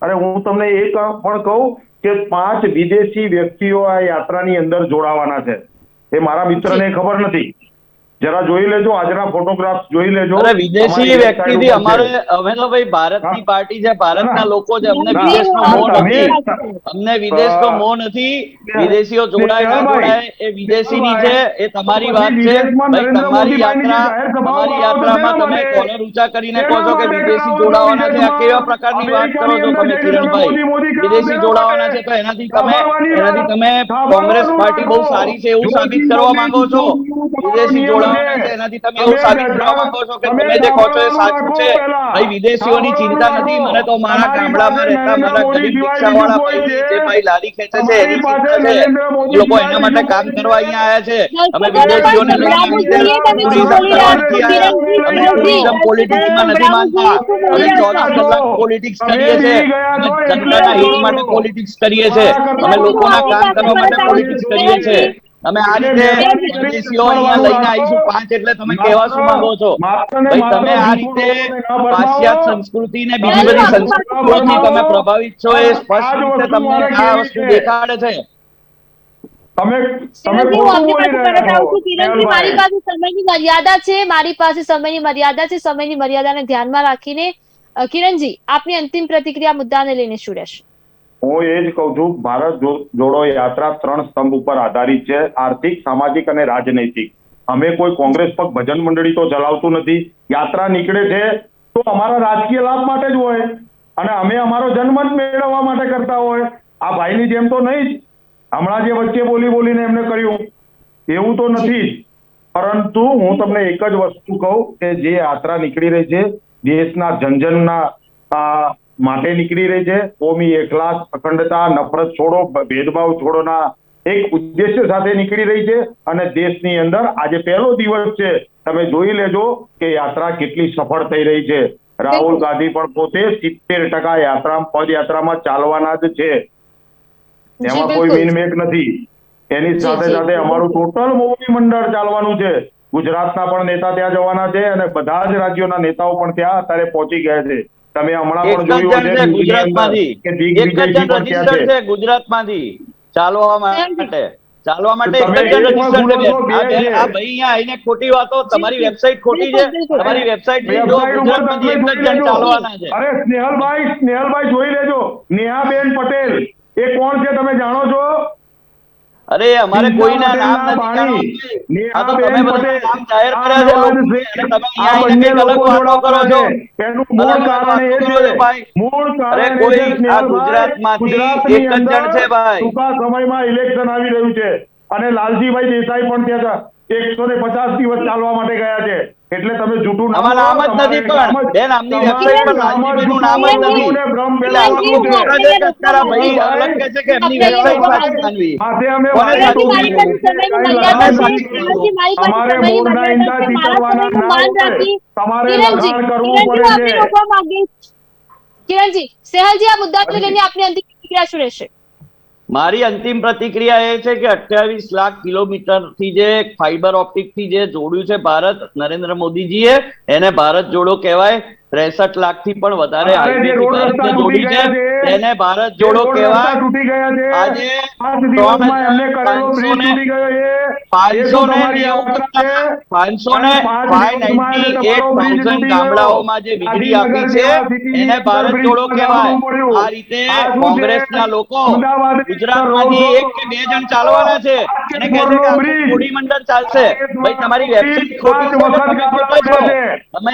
અને હું તમને એ પણ કહું કે 5 વિદેશી વ્યક્તિઓ આ યાત્રાની અંદર જોડાવાના છે. એ મારા મિત્રને ખબર નથી. જરા જોઈ લેજો, આજના ફોટોગ્રાફ્સ જોઈ લેજો. અરે વિદેશી વ્યક્તિથી અમે તો ભાઈ ભારતની પાર્ટી છે, ભારતના લોકો છે, અમને વિદેશનો મોહ નથી, અમને વિદેશનો મોહ નથી. વિદેશીઓ જોડાય ના જોડાય એ વિદેશીની છે, એ તમારી વાત છે ભાઈ. તમારી યાત્રામાં તમે કોલર ઊંચા કરીને કહો છો કે વિદેશી જોડાવાના છે, આ કેવા પ્રકારની વાત કરો છો તમે કિરણભાઈ? વિદેશી જોડાવાના છે તો એનાથી તમે કોંગ્રેસ પાર્ટી બહુ સારી છે એવું સાબિત કરવા માંગો છો? વિદેશી જોડાવાના છે એનાથી તમે એવું સાબિત કરવા માંગો છો કે તમે જે કહો છો એ સાચું છે? ભાઈ વિદેશીઓની ચિંતા નથી, મને તો મારા ગામડામાં રહેતા મારા ગરીબ રિક્ષાવાળા ભાઈ જે ભાઈ લારી ખેંચે છે એની ચિંતા છે. એ લોકો એના માટે કામ કરવા અહીંયા આવ્યા છે. અમે વિદેશીઓને લઈને ટુરિઝમ કરવા નથી આવ્યા, અમે ટુરિઝમ પોલિટિક્સમાં નથી માંગતા. અમે 24 કલાક પોલિટિક્સ કરીએ છીએ, અમે જનતાના હિત માટે પોલિટિક્સ કરીએ છીએ, અમે લોકોના કામ કરવા માટે પોલિટિક્સ કરીએ છીએ. તમે આ રીતે વિદેશીઓ અહીંયા લઈને આવીશું 5 એટલે તમે કહેવા શું માંગો છો? ભાઈ તમે આ રીતે પાશ્ચાત્ય સંસ્કૃતિ ને બીજી બધી સંસ્કૃતિઓથી તમે પ્રભાવિત છો, એ સ્પષ્ટ રીતે તમને આ વસ્તુ દેખાડે છે. મારી પાસે સમયની મર્યાદા છે, સમયની મર્યાદાને ધ્યાનમાં રાખીને કિરણજી, આપની અંતિમ પ્રતિક્રિયા મુદ્દાને લઈને શું રહેશે? હું એ જ કહું છું, ભારત જોડો યાત્રા 3 સ્તંભ ઉપર આધારિત છે: આર્થિક, સામાજિક અને રાજનૈતિક. અમે કોઈ કોંગ્રેસ પક્ષ ભજન મંડળી તો ચલાવતું નથી. યાત્રા નીકળે છે તો અમારા રાજકીય લાભ માટે જ હોય અને અમે અમારો જનમત મેળવવા માટે કરતા હોય. આ ભાઈની જેમ તો નહીં જ. હમણાં જે વચ્ચે બોલીને એમને કર્યું એવું તો નથી જ. પરંતુ હું તમને એક જ વસ્તુ કહું કે જે યાત્રા નીકળી રહી છે દેશના જનજનના માટે નીકળી રહી છે. કોમી એકલાસ, અખંડતા, નફરત છોડો, ભેદભાવ છોડોના એક ઉદ્દેશ્ય સાથે નીકળી રહી છે અને દેશની અંદર આજે પહેલો દિવસ છે. તમે જોઈ લેજો કે યાત્રા કેટલી સફળ થઈ રહી છે. રાહુલ ગાંધી પણ પોતે 70% પદયાત્રામાં ચાલવાના જ છે. એમાં કોઈ વિનમેક નથી. એની સાથે સાથે અમારું ટોટલ મોવડી મંડળ ચાલવાનું છે. ગુજરાતના પણ નેતા ત્યાં જવાના છે અને બધા જ રાજ્યોના નેતાઓ પણ ત્યાં અત્યારે પહોંચી ગયા છે. તમે હમણાં પણ જોયું હશે ગુજરાતમાંથી એક જ જણ રજીસ્ટર છે ગુજરાતમાંથી ચાલવા માટે એક જ જણ રજીસ્ટર છે. આ ભાઈ અહીંયા આવીને ખોટી વાતો, તમારી વેબસાઇટ ખોટી છે. તમારી વેબસાઇટ ગુજરાતમાંથી એક જ જણ ચાલવાના છે. અરે સ્નેહલભાઈ જોઈ લેજો. નેહાબેન પટેલ એ કોણ છે તમે જાણો છો? અરે અમારે કોઈના નામ નથી જાણવું. આ તો તમે બધા નામ જાહેર કર્યા છે લોકો અને તમે અહીંયા આવીને કંઈક અલગ વાતો કરો છો. એનું મૂળ કારણ એ છે ભાઈ, મૂળ કારણ અરે કોઈ આ ગુજરાતમાંથી એક જ જણ છે ભાઈ. ટૂંકા સમયમાં ઇલેક્શન આવી રહ્યું છે અને લાલજીભાઈ દેસાઈ પણ ત્યાં 150 દિવસ ચાલવા માટે ગયા છે. એટલે તમે જૂઠું આમાં નામ જ નથી પણ બેન આમની વેબસાઇટ પર લાલજીભાઈનું નામ જ નથી. એટલે આવું ખોટા છે કે અત્યારે ભાઈ અલગ કહે છે કે એમની વેબસાઇટ સાચી માનવી. કોને સાચું અમારે મૂળના ઈંડા ચીતરવાના ના હોય. તમારે લગાણ કરવું પડે છે. કિરણજી, સેહલજી, આ મુદ્દાને લઈને આપની અંતિમ પ્રતિક્રિયા શું રહેશે? મારી અંતિમ પ્રતિક્રિયા એ છે કે 28 લાખ કિલોમીટરથી જે ફાઈબર ઓપ્ટિક થી જે જોડ્યું છે ભારત નરેન્દ્ર મોદીજીએ, એને ભારત જોડો કહેવાય. 63 લાખ થી પણ વધારે હાઈવે ભારતને જોડી છે તેને ભારત જોડો કહેવાય. આજે 598,000 ગામડાઓમાં જે વીજળી આપી છે એને ભારત જોડો કહેવાય. આ રીતે કોંગ્રેસના લોકો ગુજરાતમાંથી એક કે બે જણ ચાલવાના છે અને કહે છે કે આખું મોવડી મંડળ ચાલશે. ભાઈ તમારી વેબસાઇટ ખોટી છે, તમે ખોટા છો. તમે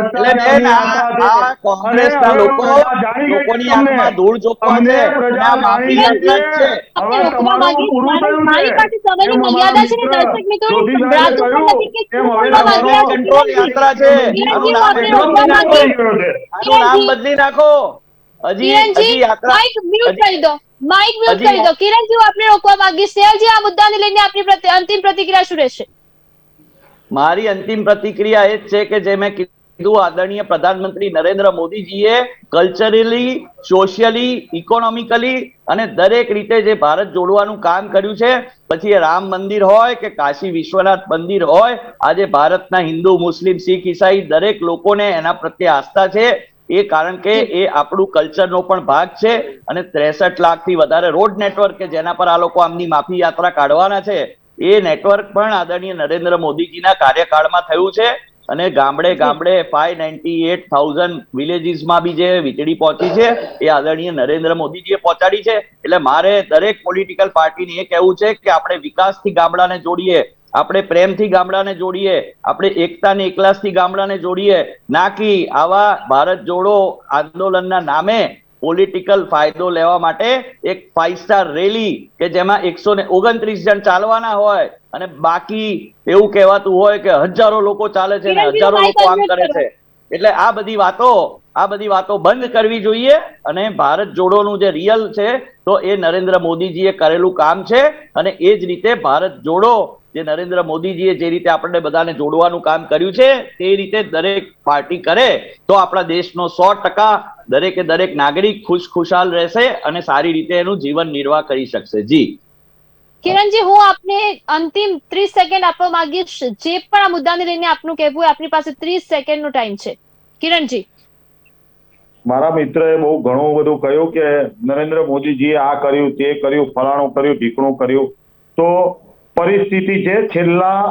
એટલે બેન આ કોંગ્રેસના લોકોની આંખમાં ધૂળ ચોપવા છે અને આ માફી યાત્રા જ છે. મારી પાસે સમયની મર્યાદા છે ને દર્શક મિત્રોની સંભળાતું પણ નથી કે શું બોલવા માંગી રહ્યા છે. કંટ્રોલ યાત્રા છે. આનું નામ બદલી નાખો. હજી યાત્રા માઇક મ્યુટ કરી દો. કિરણજી, હું આપને રોકવા માંગીશ. સેહલજી, આ મુદ્દાને લઈને આપની અંતિમ પ્રતિક્રિયા શું રહેશે? મારી અંતિમ પ્રતિક્રિયા એ જ છે કે જે મેં કીધું, આદરણીય પ્રધાનમંત્રી નરેન્દ્ર મોદીજીએ કલ્ચરલી, સોશિયલી, ઇકોનોમિકલી અને દરેક રીતે જે ભારત જોડવાનું કામ કર્યું છે, પછી એ રામ મંદિર હોય કે કાશી વિશ્વનાથ મંદિર હોય, આજે ભારતના હિન્દુ, મુસ્લિમ, શીખ, ઈસાઈ દરેક લોકોને એના પ્રત્યે આસ્થા છે. એ કારણ કે એ આપણું કલ્ચરનો પણ ભાગ છે અને 63 લાખથી વધારે રોડ નેટવર્ક કે જેના પર આ લોકો આમની માફી યાત્રા કાઢવાના છે, એ નેટવર્ક પણ આદરણીય નરેન્દ્ર મોદીજીના કાર્યકાળમાં થયું છે. અને ગામડે 598,000 વિલેજીસમાં બી જે વીજળી પહોંચી છે એ આદરણીય નરેન્દ્ર મોદીજીએ પહોંચાડી છે. એટલે મારે દરેક પોલિટિકલ પાર્ટીને એ કહેવું છે કે આપણે વિકાસથી ગામડાને જોડીએ, આપણે પ્રેમથી ગામડાને જોડીએ, આપણે એકતા ને એકલાસથી ગામડાને જોડીએ, ના કે આવા ભારત જોડો આંદોલનના નામે પોલિટિકલ ફાયદો લેવા માટે એક 5 સ્ટાર રેલી કે જેમાં 129 જણ ચાલવાના હોય અને બાકી એવું કહેવાતું હોય કે હજારો લોકો ચાલે છે ને હજારો લોકો આમ કરે છે. એટલે આ બધી વાતો બંધ કરવી જોઈએ અને ભારત જોડોનું જે રિયલ છે તો એ નરેન્દ્ર મોદીજીએ કરેલું કામ છે. અને એ જ રીતે ભારત જોડો જે નરેન્દ્ર મોદીજીએ જે રીતે આપણને બધાને જોડવાનું કામ કર્યું છે તે રીતે દરેક પાર્ટી કરે તો આપણા દેશનો 100% દરેક નાગરિક ખુશખુશાલ રહેશે અને સારી રીતે એનું જીવન નિર્વાહ કરી શકશે. જી કિરણજી, હું આપને અંતિમ 30 સેકન્ડ આપવા માંગીશ. જે પણ આ મુદ્દાને લઈને આપનું કહેવું હોય, આપની પાસે 30 સેકન્ડનો ટાઈમ છે. કિરણજી, મારા મિત્રએ બહુ ઘણું બધું કહ્યું કે નરેન્દ્ર મોદીજીએ આ કર્યું, તે કર્યું, ફલાણું કર્યું, ઢીકણું કર્યું. તો પરિસ્થિતિ છે છેલ્લા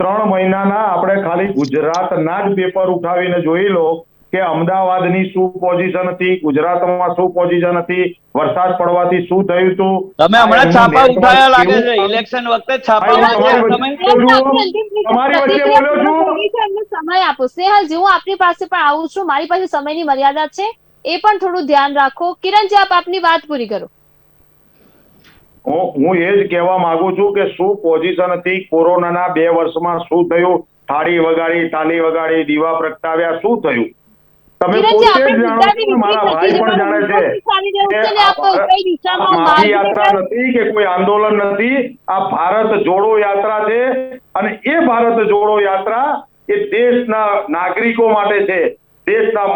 3 મહિનાના આપણે ખાલી ગુજરાતના જ પેપર ઉઠાવીને જોઈ લો કે અમદાવાદની શું પોઝિશન હતી, ગુજરાતમાં શું પોઝિશન હતી, વરસાદ પડવાથી શું થયું હતું. તમે હમણાં છાપા ઉઠાયા લાગે છે, ઇલેક્શન વખતે છાપા તમારી વચ્ચે બોલ્યો છું. એમને સમય આપો સ્નેહલજી, હું આપની પાસે પણ આવું છું, મારી પાસે સમયની મર્યાદા છે, એ પણ થોડું ધ્યાન રાખો. કિરણજી, આપ આપની વાત પૂરી કરો. હું એ જ કહેવા માંગુ છું કે શું પોઝિશન હતી, કોરોનાના 2 વર્ષમાં શું થયું, થાળી વગાડી, તાલી વગાડી, દીવા પ્રગટાવ્યા, શું થયું તમે પોતે જ જાણો છો, મારા ભાઈ પણ જાણે છે કે આ માફી યાત્રા નથી કે કોઈ આંદોલન નથી, આ ભારત જોડો યાત્રા છે. અને એ ભારત જોડો યાત્રા એ દેશના નાગરિકો માટે છે, દેશના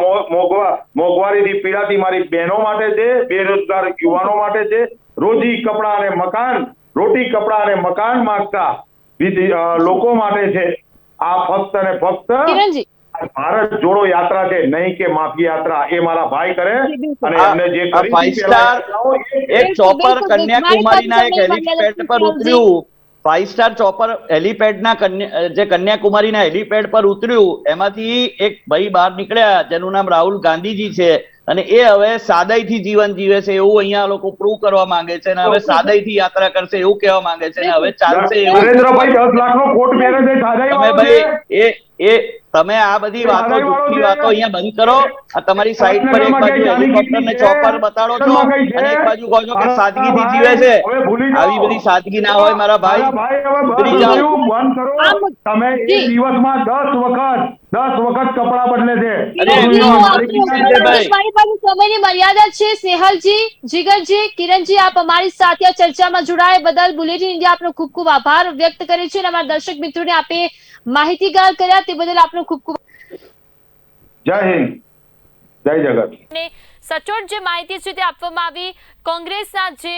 મોંઘવારીથી પીડાતી મારી બહેનો માટે છે, બેરોજગાર યુવાનો માટે છે, રોજી કપડા અને મકાન, રોટી કપડા અને મકાન માંગતા લોકો માટે છે. આ ફક્ત અને ફક્ત ભારત જોડો યાત્રા છે, નહીં કે માફી યાત્રા. એ મારા ભાઈ કરે અને એમને જે ફાઈવ સ્ટાર એક ચોપર કન્યાકુમારીના એક હેલિપેડ પર ઉતર્યું, 5 સ્ટાર ચોપર હેલિપેડના જે કન્યાકુમારીના હેલિપેડ પર ઉતર્યું, એમાંથી એક ભાઈ બહાર નીકળ્યા જેનું નામ રાહુલ ગાંધીજી છે, અને એ હવે સાદાઈથી જીવન જીવે છે એવું અહીંયા લોકો પ્રૂવ કરવા માંગે છે, અને હવે સાદાઈથી યાત્રા કરશે એવું કહેવા માંગે છે, અને હવે ચાલશે એવું. નરેન્દ્રભાઈ 10 લાખનો કોટ પહેરે છે, સાદાઈ તમે ભાઈ તમે આ બધી વાતો, જુઠ્ઠી વાતો અહીંયા બંધ કરો. આ તમારી સાઈડ પર એક બાજુ હેલિકોપ્ટર ને ચોપર બતાડો છો અને એક બાજુ કહો છો કે સાદગીથી જીવે છે. આવી બધી સાદગી ના હોય મારા ભાઈ. ઉતરી જાઓ. તમે એક દિવસમાં 10 વખત કપડા બદલે છે. મારી પાસે સમયની મર્યાદા છે. સ્નેહલજી, જીગરજી, કિરણજી, આપ અમારી સાથે આ ચર્ચામાં જોડાયા બદલ બુલેટિન ઇન્ડિયા આપનો ખૂબ ખૂબ આભાર વ્યક્ત કરે છે, અને અમારા દર્શક મિત્રોને આપે માહિતીગાર કર્યા તે બદલ આપનો ખૂબ ખૂબ. જય હિન્દ, જય જગત. સચોટ જે માહિતી છે તે આપવામાં આવી. કોંગ્રેસના જે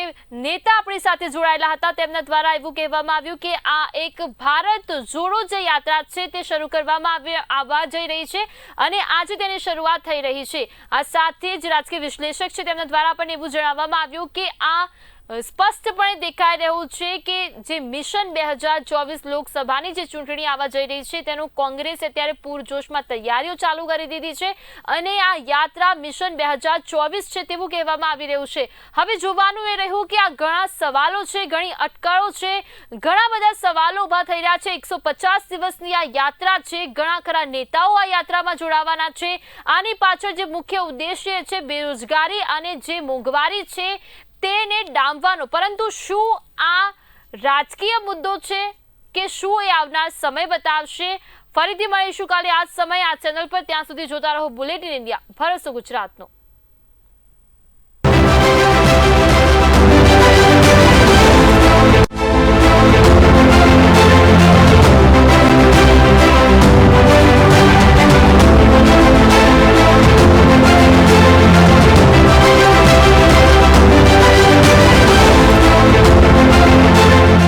નેતા આપણી સાથે જોડાયેલા હતા તેમના દ્વારા એવું કહેવામાં આવ્યું કે આ એક ભારત જોડો જે યાત્રા છે તે શરૂ કરવામાં આવવા જઈ રહી છે, અને આજે તેની શરૂઆત થઈ રહી છે. આ સાથે જ રાજકીય વિશ્લેષક છે તેમના દ્વારા પણ એવું જણાવવામાં આવ્યું કે આ સ્પષ્ટપણે દેખાઈ રહ્યું છે કે જે મિશન 2024 લોકસભાની જે ચૂંટણી આવવા જઈ રહી છે તેનું કોંગ્રેસ અત્યારે પૂરજોશમાં તૈયારીઓ ચાલુ કરી દીધી છે, અને આ યાત્રા મિશન 2024 છે તેવું કહેવામાં આવી રહ્યું છે. હવે જોવાનું એ રહ્યું કે આ ઘણા સવાલો છે, ઘણી અટકળો છે, ઘણા બધા સવાલો ઉભા થઈ રહ્યા છે. 150 દિવસની આ યાત્રા છે, ઘણા ખરા નેતાઓ આ યાત્રામાં જોડાવાના છે. આની પાછળ જે મુખ્ય ઉદ્દેશ્ય છે બેરોજગારી અને જે મોંઘવારી છે તેને ડામવાનો, પરંતુ શું આ રાજકીય મુદ્દો છે કે શું એ આવનાર સમય બતાવશે. ફરીથી મળીશું કાલે આ જ સમય આ ચેનલ પર. ત્યાં સુધી જોતા રહો બુલેટિન ઇન્ડિયા, ભરોસો ગુજરાતનો.